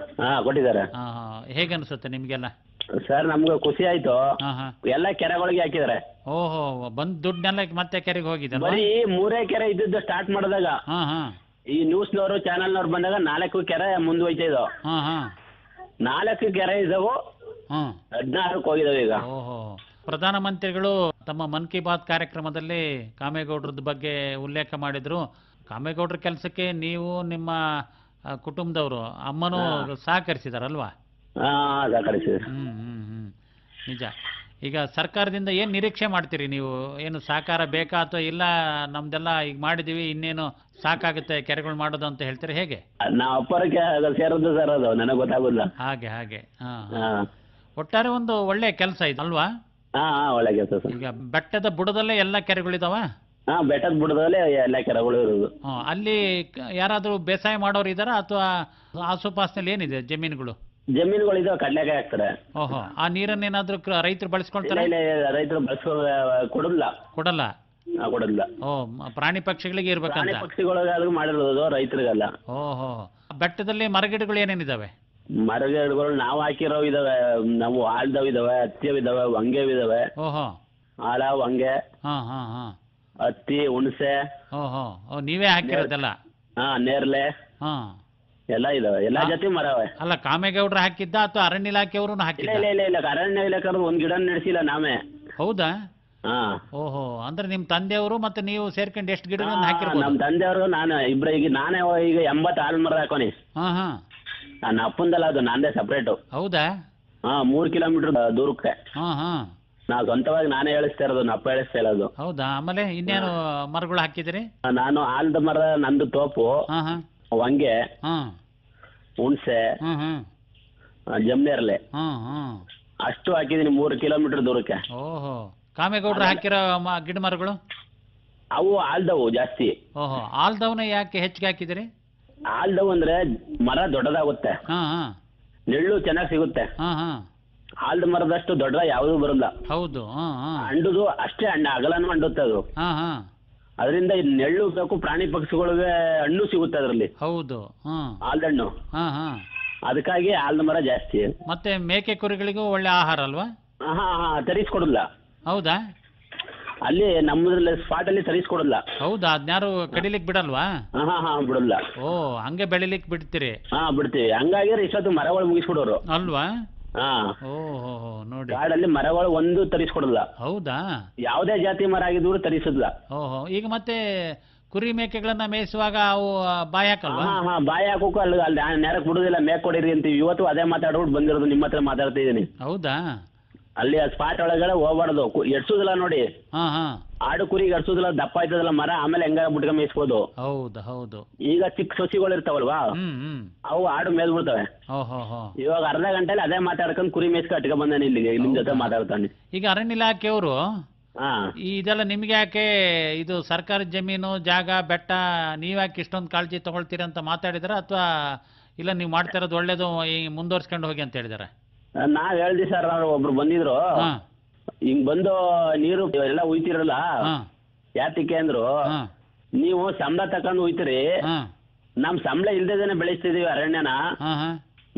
ಕೊಟ್ಟಿದ್ದಾರೆ. ಹೇಗನ್ಸುತ್ತೆ ನಿಮ್ಗೆಲ್ಲ? ಸರ್ ನಮ್ಗೆ ಖುಷಿ ಆಯ್ತು. ಎಲ್ಲ ಕೆರೆಗಳಿಗೆ ಹಾಕಿದಾರೆ. ಬಂದ್ ದುಡ್ಡನ್ನೆಲ್ಲ ಮತ್ತೆ ಕೆರೆಗೆ ಹೋಗಿದೆ. ಬರೀ 3 ಕೆರೆ ಇದ್ದದ್ದು ಸ್ಟಾರ್ಟ್ ಮಾಡಿದಾಗ ಈ ನ್ಯೂಸ್ನವರು ಚಾನಲ್ನವ್ರು ಬಂದಾಗ 4 ಕೆರೆ ಮುಂದುವೈತಾ ಇದಾವ. 4 ಕೆರೆ ಇದಾವು, 16ಕ್ಕೆ ಹೋಗಿದಾವೆ ಈಗ. ಪ್ರಧಾನಮಂತ್ರಿಗಳು ತಮ್ಮ ಮನ್ ಕಿ ಬಾತ್ ಕಾರ್ಯಕ್ರಮದಲ್ಲಿ ಕಾಮೇಗೌಡರದ ಬಗ್ಗೆ ಉಲ್ಲೇಖ ಮಾಡಿದ್ರು. ಕಾಮೇಗೌಡರ ಕೆಲಸಕ್ಕೆ ನೀವು ನಿಮ್ಮ ಕುಟುಂಬದವರು ಅಮ್ಮನೂ ಸಹಕರಿಸಿದಾರಲ್ವಾ? ನಿಜ. ಈಗ ಸರ್ಕಾರದಿಂದ ಏನ್ ನಿರೀಕ್ಷೆ ಮಾಡ್ತೀರಿ ನೀವು? ಏನು ಸಹಕಾರ ಬೇಕಾ ಅಥವಾ ಇಲ್ಲ ನಮ್ದೆಲ್ಲ ಈಗ ಮಾಡಿದೀವಿ ಇನ್ನೇನು ಸಾಕಾಗುತ್ತೆ ಕೆರೆಗಳು ಮಾಡೋದು ಅಂತ ಹೇಳ್ತೀರಿ, ಹೇಗೆ? ನಾವು ಅಪ್ಪರಕ್ಕೆ ಸೇರೋದು ಸರ್, ಅದು ನನಗೆ ಗೊತ್ತಾಗೋದಿಲ್ಲ. ಹಾಗೆ. ಒಟ್ಟಾರೆ ಒಂದು ಒಳ್ಳೆ ಕೆಲಸ ಇದು ಅಲ್ವಾ? ಒಳ್ಳೆ ಕೆಲಸ ಸರ್. ಈಗ ಬೆಟ್ಟದ ಬುಡದಲ್ಲೇ ಎಲ್ಲ ಕೆರೆಗಳಿದಾವ? ಬೆಟ್ಟದ ಬುಡದಲ್ಲೇ ಎಲ್ಲ ಕೆರೆಗಳು ಇರೋದು. ಅಲ್ಲಿ ಯಾರಾದ್ರೂ ಬೇಸಾಯ ಮಾಡೋರು ಇದಾರ ಅಥವಾ ಆಸುಪಾಸಿನಲ್ಲಿ ಏನಿದೆ ಜಮೀನುಗಳು? ಜಮೀನುಗಳಿದಾವೆ, ಕಡ್ಲೆಕಾಯಿ ಹಾಕ್ತಾರೆ. ಆ ನೀರನ್ನೇನಾದ್ರೂ ರೈತರು ಬಳಸ್ಕೊಳ್ತಾರೆ? ರೈತರು ಕೊಡಲ್ಲ. ಪ್ರಾಣಿ ಪಕ್ಷಿಗಳಿಗೆ ಇರ್ಬೇಕಂತ? ಪ್ರಾಣಿ ಪಕ್ಷಿಗಳಿಗಾದ್ರೂ ಮಾಡಿರೋದು, ರೈತರಿಗಲ್ಲ. ಬೆಟ್ಟದಲ್ಲಿ ಮರಗಿಡಗಳು ಏನೇನಿದಾವೆ? ಮರಗಿಡಗಳು ನಾವು ಹಾಕಿರೋ ಇದಾವೆ. ನಾವು ಆಲ್ದವ್ ಇದಾವೆ, ಹತ್ತಿಯವ್ ಇದಾವೆ, ವಂಗೆವ್ ಇದಾವೆ. ಆಲ, ವಂಗೆ, ಹತ್ತಿ, ಹುಣಸೆ. ನೀವೇ ಹಾಕಿರೋದೆಲ್ಲ? ನೇರ್ಲೆ ಎಲ್ಲ ಇದಾವೆ, ಎಲ್ಲಾ ಜೊತೆ ಮರವೆ. ಅಲ್ಲ, ಕಾಮೇಗೌಡರು ಹಾಕಿದ್ದ ಅಥವಾ ಅರಣ್ಯ ಇಲಾಖೆಯವರು ಹಾಕಿದ್ದ? ಇಲ್ಲ, ಅರಣ್ಯ ಇಲಾಖೆ ಒಂದ್ ಗಿಡ ನಡೆಸಿಲ್ಲ ನಾವೇ. ಹೌದಾ? ಅಂದ್ರೆ ನಿಮ್ ತಂದೆಯವರು ಮತ್ತೆ ನೀವು ಸೇರ್ಕೊಂಡು ಎಷ್ಟು ಗಿಡ ಹಾಕಿರ್ಬೋದು? ನಮ್ ತಂದೆಯವರು ನಾನು ಇಬ್ರು. ಈಗ ನಾನೇ ಈಗ 80 ಆಲ್ಮರ ಹಾಕೋನಿ. ನನ್ನ ಅಪ್ಪಂದಲ್ಲ, ಅದು ನಂದೇ ಸಪ್ರೇಟ್. ಹೌದಾ? 3 ಕಿಲೋಮೀಟರ್ ದೂರಕ್ಕೆ. ನಾವು ಸ್ವಂತವಾಗಿ ನಾನೇ ಹೇಳಿಸ್ತಾ ಇರೋದು, ಅಪ್ಪ ಹೇಳಿಸ್ತಾ ಇರೋದು. ಹೌದಾ? ಆಮೇಲೆ ಇನ್ನೇನು ಮರಗಳು ಹಾಕಿದಿರಿ? ನಾನು ಆಲದ ಮರ, ನಂದು ತೋಪು, ವಂಗೆ, ಹುಣಸೆ, ಜಮ್ನೇರ್ಲೆ ಅಷ್ಟು ಹಾಕಿದೀನಿ 3 ಕಿಲೋಮೀಟರ್ ದೂರಕ್ಕೆ. ಕಾಮೇಗೌಡರು ಹಾಕಿರೋ ಗಿಡ ಮರಗಳು ಅವು ಆಲ್ದವು ಜಾಸ್ತಿ. ಆಲ್ದವ್ನ ಯಾಕೆ ಹೆಚ್ಚಿಗೆ ಹಾಕಿದಿರಿ? ಆಲ್ದವು ಅಂದ್ರೆ ಮರ ದೊಡ್ಡದಾಗುತ್ತೆ, ನೆಳ್ಳು ಚೆನ್ನಾಗಿ ಸಿಗುತ್ತೆ. ಆಲ್ದ ಮರದಷ್ಟು ದೊಡ್ಡ ಯಾವುದು ಬರಲ್ಲ. ಹೌದು. ಅಂಡುದು ಅಷ್ಟೇ, ಅಗಲನೂ ಅಂಡುತ್ತೆ ಅದು. ಅದರಿಂದ ನೆಳ್ಳು ಬೇಕು, ಪ್ರಾಣಿ ಪಕ್ಷಿಗಳಿಗೆ ಹಣ್ಣು ಸಿಗುತ್ತೆ ಅದರಲ್ಲಿ. ಹೌದು. ಆಲ್ದಣ್ಣು. ಅದಕ್ಕಾಗಿ ಆಲ್ದ ಮರ ಜಾಸ್ತಿ. ಮತ್ತೆ ಮೇಕೆ ಕುರಿಗಳಿಗೂ ಒಳ್ಳೆ ಆಹಾರ ಅಲ್ವಾ? ತರಿಸ್ಕೊಡಲ್ಲ. ಹೌದಾ? ಅಲ್ಲಿ ನಮ್ಮದ್ರಲ್ಲಿ ಸ್ಪಾಟ್ ಅಲ್ಲಿ ತರಿಸ್ಕೊಡಲ್ಲ. ಹೌದಾ? ಅದ್ಯಾರು ಕಡಿಲಿಕ್ ಬಿಡಲ್ವಾ? ಹಾ ಬಿಡಲ್ಲ. ಓ, ಹಂಗೆ ಬೆಳಿಲಿಕ್ ಬಿಡ್ತೀರಿ? ಹಾ ಬಿಡ್ತೀವಿ. ಹಂಗಾಗಿ ಇಷ್ಟೊತ್ತು ಮರಗಳು ಮುಗಿಸ್ಬಿಡೋರು ಅಲ್ವಾ? ಹಾ. ಓಹೋ, ನೋಡಿ. ಕಾಡಲ್ಲಿ ಮರಗಳು ಒಂದು ತರಿಸ್ಕೊಡಲ್ಲ. ಹೌದಾ? ಯಾವುದೇ ಜಾತಿ ಮರ ಆಗಿದ್ರು ತರಿಸಲ್ಲ. ಓಹೋ, ಈಗ ಮತ್ತೆ ಕುರಿ ಮೇಕೆಗಳನ್ನ ಮೇಯಿಸುವಾಗ ಅವು ಬಾಯಿ ಹಾಕಲ್ವಾ? ಹಾ ಬಾಯಿ ಹಾಕೋಕು ಅಲ್ಲಿ ನೇರಕ್ಕೆ ಬಿಡುದಿಲ್ಲ, ಮೇಕ್ ಕೊಡಿರಿ ಅಂತೀವಿ. ಇವತ್ತು ಅದೇ ಮಾತಾಡ್ಬಿಟ್ಟು ಬಂದಿರೋದು, ನಿಮ್ಮ ಹತ್ರ ಮಾತಾಡ್ತಿದ್ದೀನಿ. ಹೌದಾ? ಅಲ್ಲಿ ಆ ಸ್ಪಾಟ್ ಒಳಗಡೆ ಹೋಗ್ಬಾರ್ದು, ಎಡ್ಸುದಿಲ್ಲ ನೋಡಿ. ಆಡು ಕುರಿಗೆ ಎಡ್ಸುದಿಲ್ಲ, ದಪ್ಪ ಆಯ್ತದಲ್ಲ ಮರ, ಆಮೇಲೆ ಹೆಂಗ ಬಿಟ್ಕ ಮೇಯಿಸ್ಬೋದು. ಹೌದು. ಈಗ ಚಿಕ್ಕ ಸೊಸಿಗಳು ಇರ್ತಾವಲ್ವಾ, ಅವು ಆಡು ಮೇಲ್ಬಿಡ್ತವೆ. ಇವಾಗ ಅರ್ಧ ಗಂಟೆಲಿ ಅದೇ ಮಾತಾಡ್ಕೊಂಡು ಕುರಿ ಮೇಯಿಸ್ಕ ಅಟ್ಕ ಬಂದಾನೆ ಇಲ್ಲಿಗೆ, ನಿಮ್ ಜೊತೆ ಮಾತಾಡ್ತಾನೆ. ಈಗ ಅರಣ್ಯ ಇಲಾಖೆಯವರು ಇದೆಲ್ಲ ನಿಮ್ಗೆ ಯಾಕೆ, ಇದು ಸರ್ಕಾರಿ ಜಮೀನು ಜಾಗ ಬೆಟ್ಟ, ನೀವ್ಯಾಕೆ ಇಷ್ಟೊಂದು ಕಾಳಜಿ ತಗೊಳ್ತೀರ ಅಂತ ಮಾತಾಡಿದಾರ, ಅಥವಾ ಇಲ್ಲ ನೀವು ಮಾಡ್ತಾ ಇರೋದು ಒಳ್ಳೇದು ಮುಂದುವರ್ಸ್ಕೊಂಡು ಹೋಗಿ ಅಂತ ಹೇಳಿದಾರೆ? ನಾವ್ ಹೇಳ್ದಿ ಸರ್, ಒಬ್ರು ಬಂದಿದ್ರು, ಹಿಂಗ್ ಬಂದು ನೀರು ಎಲ್ಲ ಉಯ್ತಿರಲ್ಲ, ಯಾತಿಕೆ ಅಂದ್ರು, ನೀವು ಸಂಬಳ ತಕೊಂಡ್ ಉಯ್ತೀರಿ, ನಮ್ ಸಂಬಳ ಇಲ್ದೇನೆ ಬೆಳೆಸ್ತಿದೀವಿ ಅರಣ್ಯನ,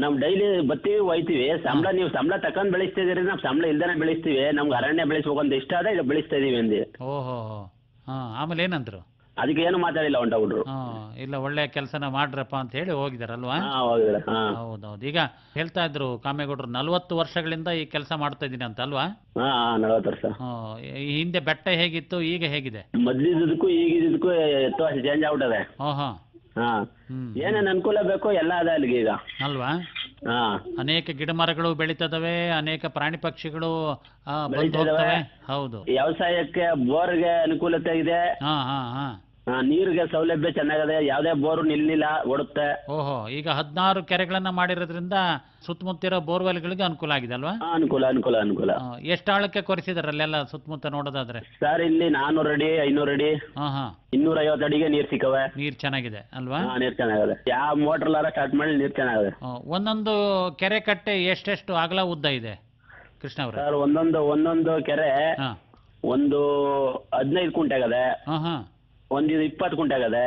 ನಾವ್ ಡೈಲಿ ಬತ್ತೀವಿ ಒಯ್ತೀವಿ, ಸಂಬಳ ನೀವು ಸಂಬಳ ತಕೊಂಡ್ ಬೆಳೆಸ್ತಿದೀರಿ, ನಾವ್ ಸಂಬಳ ಇಲ್ದೇನೆ ಬೆಳೆಸ್ತೀವಿ, ನಮ್ಗೆ ಅರಣ್ಯ ಬೆಳೆಸ್ಬೇಕು ಅಂತ ಇಷ್ಟ ಆದ್ರೆ ಬೆಳೆಸ್ತಾ ಇದೀವಿ ಅಂದಿ. ಓಹೋ, ಆಮೇಲೆ ಏನಂದ್ರು? ಅದಕ್ಕೆ ಏನು ಮಾತಾಡಿಲ್ಲ, ಹೊಂಟೋಗ್ಬಿಟ್ರು. ಇಲ್ಲ, ಒಳ್ಳೆ ಕೆಲಸನ ಮಾಡ್ರಪ್ಪ ಅಂತ ಹೇಳಿ ಹೋಗಿದಾರಲ್ವಾ? ಹೌದೌದು. ಈಗ ಹೇಳ್ತಾ ಇದ್ರು ಕಾಮೇಗೌಡರು 40 ವರ್ಷಗಳಿಂದ ಈ ಕೆಲಸ ಮಾಡ್ತಾ ಇದೀನಿ ಅಂತ ಅಲ್ವಾ? 40 ವರ್ಷ. ಈ ಹಿಂದೆ ಬೆಟ್ಟ ಹೇಗಿತ್ತು, ಈಗ ಹೇಗಿದೆ? ಮೊದ್ಲಿದ್ದಕ್ಕೂ ಈಗಿದ್ದಕ್ಕೂ ಚೇಂಜ್ ಆಗ್ಬಿಟ್ಟದೆ. ಏನೇನ್ ಅನುಕೂಲ ಬೇಕೋ ಎಲ್ಲ ಅದ ಅಲ್ಲಿಗೆ ಈಗ ಅಲ್ವಾ? ಅನೇಕ ಗಿಡ ಮರಗಳು ಬೆಳೀತದವೆ, ಅನೇಕ ಪ್ರಾಣಿ ಪಕ್ಷಿಗಳು ಹೋಗ್ತವೆ. ಹೌದು. ವ್ಯವಸಾಯಕ್ಕೆ ಬೋರ್ಗೆ ಅನುಕೂಲತೆ ಇದೆ, ನೀರಿಗೆ ಸೌಲಭ್ಯ ಚೆನ್ನಾಗಿದೆ, ಯಾವ್ದೇ ಬೋರ್ ನಿಲ್ಲಿಲ್ಲ, ಓಡುತ್ತೆ. ಓಹೋ, ಈಗ 16 ಕೆರೆಗಳನ್ನ ಮಾಡಿರೋದ್ರಿಂದ ಸುತ್ತಮುತ್ತಿರೋ ಬೋರ್ವೆಲ್ಗಳಿಗೆ ಅನುಕೂಲ ಆಗಿದೆ ಅಲ್ವಾ? ಅನುಕೂಲ. ಎಷ್ಟು ಆಳಕ್ಕೆ ಕೊರೆಸಿದಾರೆ ಅಲ್ಲೆಲ್ಲ ಸುತ್ತಮುತ್ತ ನೋಡೋದಾದ್ರೆ? ಸರ್ ಇಲ್ಲಿ 400 ಅಡಿ 500 ಅಡಿ 250 ಅಡಿಗೆ ನೀರ್ ಸಿಕ್ಕವೆ. ನೀರ್ ಚೆನ್ನಾಗಿದೆ ಅಲ್ವಾ? ನೀರ್ ಚೆನ್ನಾಗಿದೆ, ಯಾವ ಮೋಟರ್ ಸ್ಟಾರ್ಟ್ ಮಾಡಿ ನೀರ್ ಚೆನ್ನಾಗಿದೆ. ಒಂದೊಂದು ಕೆರೆ ಕಟ್ಟೆ ಎಷ್ಟೆಷ್ಟು ಅಗಲ ಉದ್ದ ಇದೆ ಕೃಷ್ಣ ಅವ್ರೆ? ಸರ್ ಒಂದೊಂದು ಕೆರೆ ಒಂದು 15 ಕುಂಟೆ ಆಗದೆ, ಒಂದು 20 ಕುಂಟೆ ಆಗದೆ,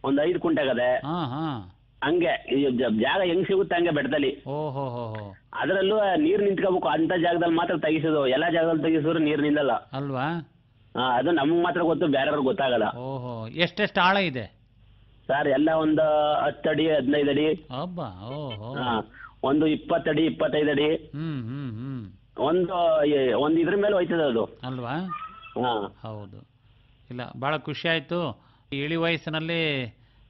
ಒಂದು 5 ಕುಂಟೆ ಆಗದೆ. ಹಂಗೆ ಜಾಗ ಹೆಂಗ್ ಸಿಗುತ್ತೆ ಹಂಗೆ ಬೆಟ್ಟದಲ್ಲಿ. ಅದ್ರಲ್ಲೂ ನೀರ್ ನಿಂತ್ಕೋಬೇಕು, ಅಂತ ಜಾಗದಲ್ಲಿ ಮಾತ್ರ ತೆಗಿಸೋದು, ಎಲ್ಲಾ ಜಾಗದಲ್ಲಿ ತೆಗಿಸಿದ್ರು ನೀರ್ ನಿಲ್ಲಲ್ಲ ಅಲ್ವಾ? ಅದು ನಮ್ಗ್ ಮಾತ್ರ ಗೊತ್ತು, ಬೇರೆಯವ್ರಿಗೆ ಗೊತ್ತಾಗಲ್ಲ. ಎಷ್ಟೆಷ್ಟು ಆಳ ಇದೆ ಸರ್? ಎಲ್ಲ ಒಂದು 10 ಅಡಿ 15 ಅಡಿ, ಒಂದು 20 ಅಡಿ 25 ಅಡಿ, ಒಂದು ಇದ್ರ ಮೇಲೆ ಹೋಯ್ತದೆ ಅದು ಅಲ್ವಾ? ಹೌದು. ಇಲ್ಲ, ಭಾಳ ಖುಷಿ ಆಯಿತು. ಇಳಿ ವಯಸ್ಸಿನಲ್ಲಿ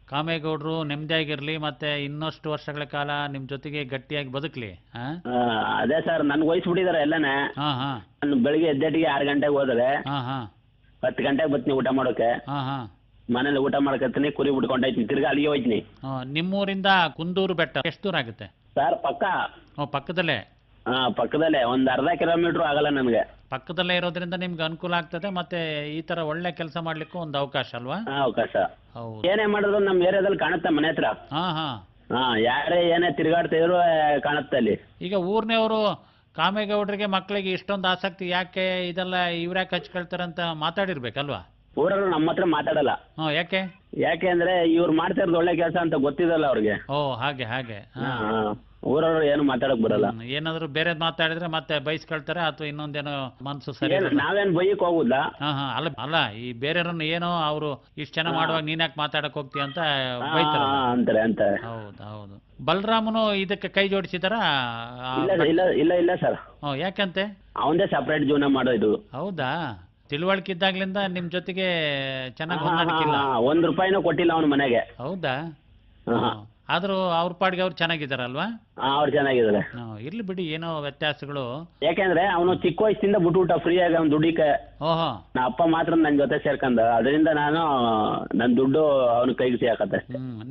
ಕಾಮೇಗೌಡರು ನೆಮ್ಮದಿಯಾಗಿರ್ಲಿ, ಮತ್ತೆ ಇನ್ನಷ್ಟು ವರ್ಷಗಳ ಕಾಲ ನಿಮ್ಮ ಜೊತೆಗೆ ಗಟ್ಟಿಯಾಗಿ ಬದುಕಲಿ. ಅದೇ ಸರ್, ನನ್ಗೆ ವಹಿಸ್ಬಿಟ್ಟಿದ್ದಾರೆ ಎಲ್ಲನೇ. ನಾನು ಬೆಳಿಗ್ಗೆ ಎದ್ದೇಟಿಗೆ 6 ಗಂಟೆಗೆ ಹೋದರೆ 10 ಗಂಟೆಗೆ ಬರ್ತೀನಿ ಊಟ ಮಾಡೋಕೆ. ಮನೇಲಿ ಊಟ ಮಾಡ್ಕೊತೀನಿ, ಕುರಿ ಬಿಟ್ಕೊಂಡಾಯ್ತೀನಿ, ತಿರ್ಗಾ ಅಲ್ಲಿಗೆ ಹೋಯ್ತೀನಿ. ನಿಮ್ಮೂರಿಂದ ಕುಂದೂರು ಬೆಟ್ಟ ಎಷ್ಟು ದೂರ ಆಗುತ್ತೆ ಸರ್? ಪಕ್ಕದಲ್ಲೇ? ಪಕ್ಕದಲ್ಲೇ, ಒಂದು ಅರ್ಧ ಕಿಲೋಮೀಟರ್ ಆಗಲ್ಲ ನನಗೆ. ಪಕ್ಕದಲ್ಲೇ ಇರೋದ್ರಿಂದ ನಿಮ್ಗೆ ಅನುಕೂಲ ಆಗ್ತದೆ, ಮತ್ತೆ ಈ ತರ ಒಳ್ಳೆ ಕೆಲಸ ಮಾಡ್ಲಿಕ್ಕೂ ಒಂದು ಅವಕಾಶ ಅಲ್ವಾ? ಅವಕಾಶ. ಏನೇ ಮಾಡಿದ್ರು ನಮ್ಮ ಏರಿಯಾದಲ್ಲಿ ಕಾಣುತ್ತೆ, ಮನೆ ಹತ್ರ. ಯಾರೇ ಏನೇ ತಿರುಗಾಡ್ತಾ ಇದ್ರು ಕಾಣುತ್ತೆ ಅಲ್ಲಿ. ಈಗ ಊರ್ನವರು ಕಾಮೇಗೌಡರಿಗೆ ಮಕ್ಕಳಿಗೆ ಇಷ್ಟೊಂದು ಆಸಕ್ತಿ ಯಾಕೆ, ಇದೆಲ್ಲ ಇವ್ರ್ಯಾಕೆ ಹಚ್ಕೊಳ್ತಾರೆ ಅಂತ ಮಾತಾಡಿರ್ಬೇಕಲ್ವಾ? ಊರವರು ನಮ್ಮ ಹತ್ರ ಮಾತಾಡಲ್ಲ. ಯಾಕೆ ಅಂದ್ರೆ ಇವ್ರು ಮಾಡ್ತಾ ಇರೋದು ಒಳ್ಳೆ ಕೆಲಸ ಅಂತ ಗೊತ್ತಿದಲ್ಲ ಅವ್ರಿಗೆ. ಹಾಗೆ ಊರವರು ಏನು ಮಾತಾಡಕ್ ಬರಲ್ಲ. ಏನಾದ್ರು ಬೇರೆ ಮಾತಾಡಿದ್ರೆ ಮತ್ತೆ ಬೈಸ್ಕೊಳ್ತಾರೆ, ಅಥವಾ ಇನ್ನೊಂದೇನೋ ಮನ್ಸು ಸರಿ. ನಾವೇನ್ ಬೈಯಕ್ ಹೋಗುದ? ಅಲ್ಲ, ಈ ಬೇರೆಯವ್ರನ್ನ ಏನೋ ಅವರು ಇಷ್ಟ ಚೆನ್ನಾಗ್ ಮಾಡುವಾಗ ನೀನ್ ಯಾಕೆ ಮಾತಾಡಕ್ ಹೋಗ್ತೀಯ ಅಂತ ಬೈತಾರೆ ಅಂತಾರೆ. ಹೌದು. ಬಲರಾಮನು ಇದಕ್ಕೆ ಕೈ ಜೋಡಿಸಿದಾರ? ಇಲ್ಲ ಸರ್. ಯಾಕಂತೆ? ಅವಂದೇ ಸಪರೇಟ್ ಜೀವನ ಮಾಡೋದು. ಹೌದಾ? ತಿಳುವಳಿಕೆ ಇದ್ದಾಗ್ಲಿಂದ ನಿಮ್ ಜೊತೆಗೆ ಚೆನ್ನಾಗಿ ಹೊಂದಾಣಿಕಿಲ್ಲ? ₹1 ಕೊಟ್ಟಿಲ್ಲ ಅವನ ಮನೆಗೆ. ಹೌದಾ? ಆದ್ರೂ ಅವ್ರ ಪಾಡಿಗೆ ಅವ್ರು ಚೆನ್ನಾಗಿದಾರಲ್ವಾ? ಅವ್ರು ಚೆನ್ನಾಗಿದ್ದಾರೆ. ಇರ್ಲಿ ಬಿಡಿ, ಏನೋ ವ್ಯತ್ಯಾಸಗಳು. ಯಾಕೆಂದ್ರೆ ಅವನು ಚಿಕ್ಕ ವಯಸ್ಸಿಂದ ಬಿಟ್ಬಿಟ್ಟ ಫ್ರೀ ಆಗಿ ಅವ್ನ ದುಡ್ಡಿಕ್ಕೆ. ನಾ ಅಪ್ಪ ಮಾತ್ರ ನನ್ ಜೊತೆ ಸೇರ್ಕೊಂಡ, ಅದರಿಂದ ನಾನು ನನ್ ದುಡ್ಡು ಅವನ ಕೈಗೆ ಸಿಗಾಕತ್ತೆ.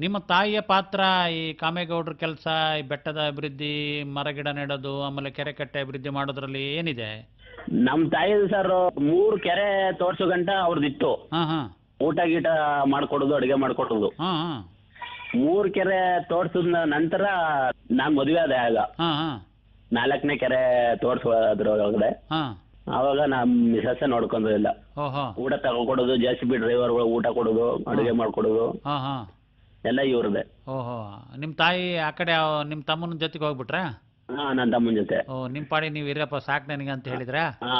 ನಿಮ್ಮ ತಾಯಿಯ ಪಾತ್ರ ಈ ಕಾಮೇಗೌಡ್ರ ಕೆಲಸ, ಈ ಬೆಟ್ಟದ ಅಭಿವೃದ್ಧಿ, ಮರಗಿಡ ನೆಡೋದು, ಆಮೇಲೆ ಕೆರೆ ಕಟ್ಟೆ ಅಭಿವೃದ್ಧಿ ಮಾಡೋದ್ರಲ್ಲಿ ಏನಿದೆ? ನಮ್ ತಾಯಿ ಸರ್ 3 ಕೆರೆ ತೋರ್ಸೋ ಗಂಟ ಅವ್ರದ್ದಿತ್ತು. ಊಟ ಗೀಟ ಮಾಡ್ಕೊಡೋದು, ಅಡಿಗೆ ಮಾಡ್ಕೊಡೋದು. 3 ಕೆರೆ ತೋರ್ಸಿದ ನಂತರ ನಾನ್ ಮದುವೆ ಆದೆ. ಆಗ 4ನೇ ಕೆರೆ ತೋರ್ಸೋದ್ರೊಳಗಡೆ ಅವಾಗ ನಮ್ ಮಿಸಸ್ ನೋಡ್ಕೊಂಡ್ರಿಲ್ಲ. ಊಟ ತಗೊಕೊಡೋದು, JCB ಡ್ರೈವರ್ಗಳು ಊಟ ಕೊಡೋದು, ಅಡುಗೆ ಮಾಡ್ಕೊಡೋದು ಎಲ್ಲ ಇವ್ರದೇ. ನಿಮ್ ತಾಯಿ ಆ ಕಡೆ ನಿಮ್ ತಮ್ಮನ ಜೊತೆಗೆ ಹೋಗ್ಬಿಟ್ರ? ಹಾ ನನ್ನ ತಮ್ಮನ ಜೊತೆ. ಓ ನಿಮ್ಮ ಪಾಡಿ ನೀವು ಇರಪ್ಪ ಸಾಕು ನನಗೆ ಅಂತ ಹೇಳಿದ್ರಾ? ಹಾ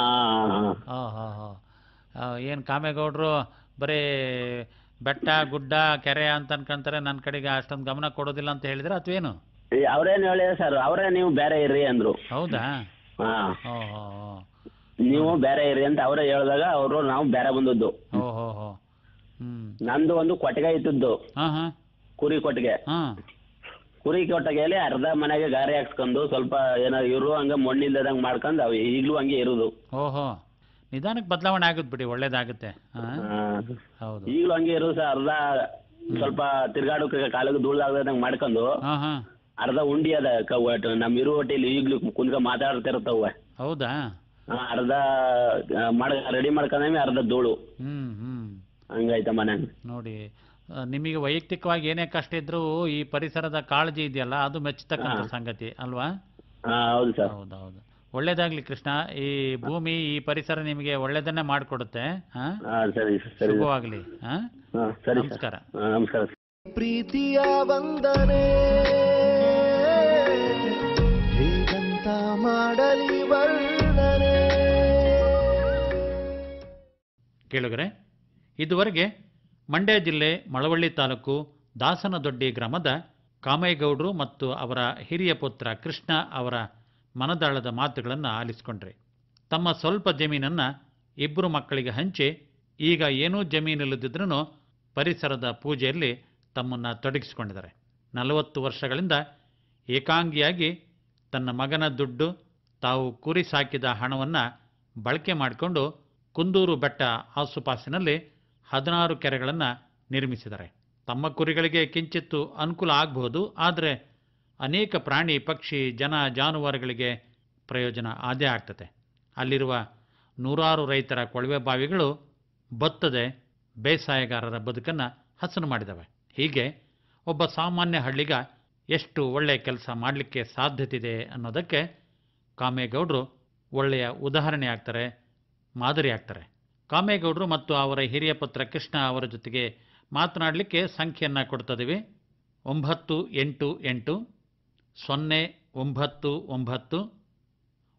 ಏನು ಕಾಮೇಗೌಡರು ಬರೀ ಬೆಟ್ಟ ಗುಡ್ಡ ಕೆರೆ ಅಂತ ಅನ್ಕೊಂತಾರೆ, ನನ್ನ ಕಡೆಗೆ ಅಷ್ಟೊಂದು ಗಮನ ಕೊಡೋದಿಲ್ಲ ಅಂತ ಹೇಳಿದ್ರೆ ಅಥವಾ ಏನು? ಅವ್ರೇನು ಹೇಳಿದ್ರು ಸರ್, ಅವರೇ ನೀವು ಬೇರೆ ಇರ್ರಿ ಅಂದ್ರು. ಹೌದಾ? ಹಾ ನೀವು ಬೇರೆ ಇರ್ರಿ ಅಂತ ಅವರೇ ಹೇಳಿದಾಗ ಅವರು ನಾವು ಬೇರೆ ಬಂದದ್ದು. ನಂದು ಒಂದು ಕೊಟ್ಟಿಗೆ ಇದ್ದದ್ದು, ಕುರಿ ಕೊಟ್ಟಿಗೆ. ಕುರಿ ಕೊಟ್ಟಿಗೆಯಲ್ಲಿ ಅರ್ಧ ಮನೆಗೆ ಗಾರೆ ಹಾಕ್ಸ್ಕೊಂಡು ಸ್ವಲ್ಪ ಏನೋ ಇರು ಹಂಗ ಮಣ್ಣಿಲ್ದಂಗೆ ಮಾಡ್ಕೊಂಡು ಅವು ಈಗಲೂ ಹಂಗೆ ಇರುದು. ಓಹೋ, ನಿಧಾನಕ್ಕೆ ಬದಲಾವಣೆ ಆಗುತ್ತೆ ಬಿಡಿ, ಒಳ್ಳೇದಾಗುತ್ತೆ. ಹೌದು, ಈಗಲೂ ಹಂಗೆ ಇರೋದು ಸರ್. ಅರ್ಧ ಸ್ವಲ್ಪ ತಿರ್ಗಾಡೋಕೆ ಕಾಲಿಗೆ ಧೂಳಾಗದಂಗೆ ಮಾಡ್ಕೊಂಡು ಅರ್ಧ ಉಂಡಿ ಅದ ನಮ್ ಇರು ಹೊಟ್ಟೆಲಿ ಈಗ್ಲೂ ಕುಂತ್ಕ ಮಾತಾಡ್ತಿರ್ತವೆ. ಹೌದಾ? ಅರ್ಧ ರೆಡಿ ಮಾಡ್ಕೊಂಡೇ ಅರ್ಧ ಧೂಳು ಹಂಗಾಯ್ತ ಮನೆ. ನೋಡಿ, ನಿಮಗೆ ವೈಯಕ್ತಿಕವಾಗಿ ಏನೇ ಕಷ್ಟ ಇದ್ರೂ ಈ ಪರಿಸರದ ಕಾಳಜಿ ಇದೆಯಲ್ಲ, ಅದು ಮೆಚ್ಚತಕ್ಕಂಥ ಸಂಗತಿ ಅಲ್ವಾ? ಹೌದು ಸರ್. ಹೌದೌದು, ಒಳ್ಳೇದಾಗ್ಲಿ ಕೃಷ್ಣ. ಈ ಭೂಮಿ, ಈ ಪರಿಸರ ನಿಮಗೆ ಒಳ್ಳೇದನ್ನೇ ಮಾಡಿಕೊಡುತ್ತೆ. ಶುಭವಾಗ್ಲಿ. ನಮಸ್ಕಾರ. ನಮಸ್ಕಾರ. ಪ್ರೀತಿಯ ವಂದನೆ ಹೇಗಂತ ಮಾಡಲಿ ವರ್ಣನೆ. ಕೇಳುಗರೆ, ಇದುವರೆಗೆ ಮಂಡ್ಯ ಜಿಲ್ಲೆ ಮಳವಳ್ಳಿ ತಾಲೂಕು ದಾಸನದೊಡ್ಡಿ ಗ್ರಾಮದ ಕಾಮೇಗೌಡರು ಮತ್ತು ಅವರ ಹಿರಿಯ ಪುತ್ರ ಕೃಷ್ಣ ಅವರ ಮನದಾಳದ ಮಾತುಗಳನ್ನು ಆಲಿಸಿಕೊಂಡ್ರೆ. ತಮ್ಮ ಸ್ವಲ್ಪ ಜಮೀನನ್ನು ಇಬ್ಬರು ಮಕ್ಕಳಿಗೆ ಹಂಚಿ ಈಗ ಏನೂ ಜಮೀನಿಲ್ಲದಿದ್ರೂ ಪರಿಸರದ ಪೂಜೆಯಲ್ಲಿ ತಮ್ಮನ್ನು ತೊಡಗಿಸಿಕೊಂಡಿದ್ದಾರೆ. 40 ವರ್ಷಗಳಿಂದ ಏಕಾಂಗಿಯಾಗಿ ತನ್ನ ಮಗನ ದುಡ್ಡು, ತಾವು ಕುರಿ ಸಾಕಿದ ಹಣವನ್ನು ಬಳಕೆ ಮಾಡಿಕೊಂಡು ಕುಂದೂರು ಬೆಟ್ಟ ಆಸುಪಾಸಿನಲ್ಲಿ 16 ಕೆರೆಗಳನ್ನು ನಿರ್ಮಿಸಿದ್ದಾರೆ. ತಮ್ಮ ಕುರಿಗಳಿಗೆ ಕಿಂಚಿತ್ತು ಅನುಕೂಲ ಆಗಬಹುದು, ಆದರೆ ಅನೇಕ ಪ್ರಾಣಿ ಪಕ್ಷಿ ಜನ ಜಾನುವಾರುಗಳಿಗೆ ಪ್ರಯೋಜನ ಆದೇ ಆಗ್ತದೆ. ಅಲ್ಲಿರುವ ನೂರಾರು ರೈತರ ಕೊಳವೆ ಬಾವಿಗಳು ಬತ್ತದೆ ಬೇಸಾಯಗಾರರ ಬದುಕನ್ನು ಹಸನು ಮಾಡಿದವೆ. ಹೀಗೆ ಒಬ್ಬ ಸಾಮಾನ್ಯ ಹಳ್ಳಿಗ ಎಷ್ಟು ಒಳ್ಳೆಯ ಕೆಲಸ ಮಾಡಲಿಕ್ಕೆ ಸಾಧ್ಯತೆ ಅನ್ನೋದಕ್ಕೆ ಕಾಮೇಗೌಡರು ಒಳ್ಳೆಯ ಉದಾಹರಣೆ ಆಗ್ತಾರೆ, ಮಾದರಿ ಆಗ್ತಾರೆ. ಕಾಮೇಗೌಡರು ಮತ್ತು ಅವರ ಹಿರಿಯ ಪುತ್ರ ಕೃಷ್ಣ ಅವರ ಜೊತೆಗೆ ಮಾತನಾಡಲಿಕ್ಕೆ ಸಂಖ್ಯೆಯನ್ನು ಕೊಡ್ತಿದ್ದೀವಿ. 988 099 9132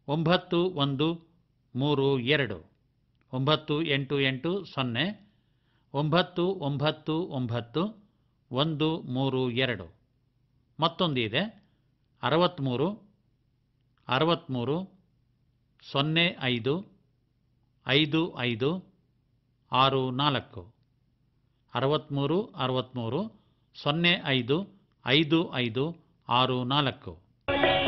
988 09999 132. ಮತ್ತೊಂದು ಇದೆ 63 63 05 55 64. 63 63 05 55 64.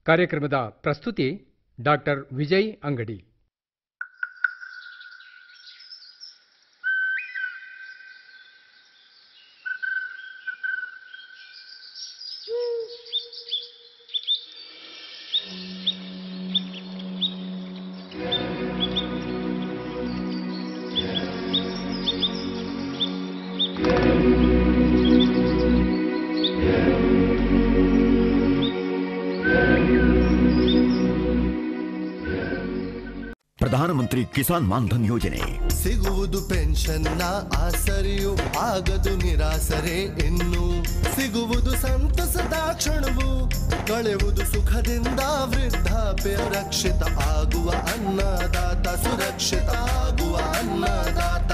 ಕಾರ್ಯಕ್ರಮದ ಪ್ರಸ್ತುತಿ ಡಾಕ್ಟರ್ ವಿಜಯ್ ಅಂಗಡಿ. ಪ್ರಧಾನಮಂತ್ರಿ ಕಿಸಾನ್ ಮಾನ್ಧನ್ ಯೋಜನೆ ಸಿಗುವುದು ಪೆನ್ಷನ್ನ ಆಸರೆಯು ಆಗದು ನಿರಾಸರೆ ಇನ್ನು ಸಿಗುವುದು ಸಂತಸದ ಕ್ಷಣವು ಕಳೆಯುವುದು ಸುಖದಿಂದ ವೃದ್ಧಾಪ್ಯ ರಕ್ಷಿತ ಆಗುವ ಅನ್ನದಾತ ಸುರಕ್ಷಿತ ಆಗುವ ಅನ್ನದಾತ.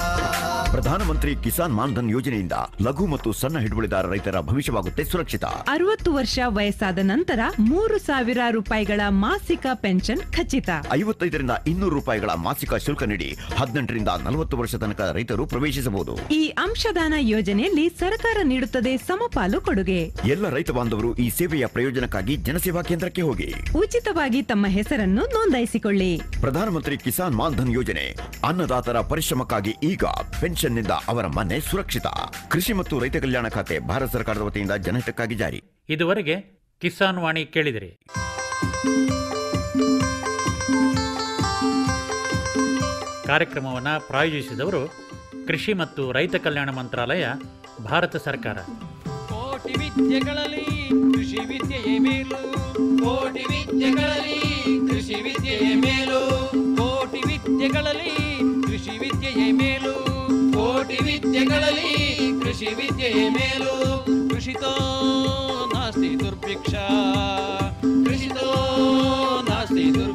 ಪ್ರಧಾನಮಂತ್ರಿ ಕಿಸಾನ್ ಮಾನ್ಧನ್ ಯೋಜನೆಯಿಂದ ಲಘು ಮತ್ತು ಸಣ್ಣ ಹಿಡುವಳಿದಾರ ರೈತರ ಭವಿಷ್ಯವಾಗುತ್ತೆ ಸುರಕ್ಷಿತ. 60 ವರ್ಷ ವಯಸ್ಸಾದ ನಂತರ 3,000 ರೂಪಾಯಿಗಳ ಮಾಸಿಕ ಪೆನ್ಷನ್ ಖಚಿತ. 55ರಿಂದ 200 ರೂಪಾಯಿಗಳ ಮಾಸಿಕ ಶುಲ್ಕ ನೀಡಿ 18ರಿಂದ 40 ವರ್ಷ ತನಕ ರೈತರು ಪ್ರವೇಶಿಸಬಹುದು. ಈ ಅಂಶದಾನ ಯೋಜನೆಯಲ್ಲಿ ಸರ್ಕಾರ ನೀಡುತ್ತದೆ ಸಮಪಾಲು ಕೊಡುಗೆ. ಎಲ್ಲ ರೈತ ಬಾಂಧವರು ಈ ಸೇವೆಯ ಪ್ರಯೋಜನಕ್ಕಾಗಿ ಜನಸೇವಾ ಕೇಂದ್ರಕ್ಕೆ ಹೋಗಿ ಉಚಿತವಾಗಿ ತಮ್ಮ ಹೆಸರನ್ನು ನೋಂದಾಯಿಸಿಕೊಳ್ಳಿ. ಪ್ರಧಾನಮಂತ್ರಿ ಕಿಸಾನ್ ಮಾನ್ಧನ್ ಯೋಜನೆ ಅನ್ನದಾತರ ಪರಿಶ್ರಮಕ್ಕಾಗಿ ಈಗ ಪೆನ್ಷನ್ನಿಂದ ಅವರ ಮನೆ ಸುರಕ್ಷಿತ. ಕೃಷಿ ಮತ್ತು ರೈತ ಕಲ್ಯಾಣ ಖಾತೆ ಭಾರತ ಸರ್ಕಾರದ ವತಿಯಿಂದ ಜನಹಿತಕ್ಕಾಗಿ ಜಾರಿ. ಇದುವರೆಗೆ ಕಿಸಾನ್ ವಾಣಿ ಕೇಳಿದಿರಿ. ಕಾರ್ಯಕ್ರಮವನ್ನು ಪ್ರಾಯೋಜಿಸಿದವರು ಕೃಷಿ ಮತ್ತು ರೈತ ಕಲ್ಯಾಣ ಮಂತ್ರಾಲಯ, ಭಾರತ ಸರ್ಕಾರ. ಕೋಟಿ ವಿದ್ಯೆಗಳಲ್ಲಿ ಕೃಷಿ ವಿದ್ಯೆಯೇ ಮೇಲು, ಕೋಟಿ ವಿದ್ಯೆಗಳಲ್ಲಿ ಕೃಷಿ ವಿದ್ಯೆಯೇ ಮೇಲು, ಕೋಟಿ ವಿದ್ಯೆಗಳಲ್ಲಿ ಕೃಷಿ ವಿದ್ಯೆಯೇ ಮೇಲು, ಕೋಟಿ ವಿದ್ಯೆಗಳಲ್ಲಿ ಕೃಷಿ ವಿದ್ಯೆಯೇ ಮೇಲು. ಕೃಷಿತೋ ನಾಸ್ತಿ ದುರ್ಭಿಕ್ಷ, ಕೃಷಿತೋ ನಾಸ್ತಿ ದುರ್ಭಿಕ್ಷ.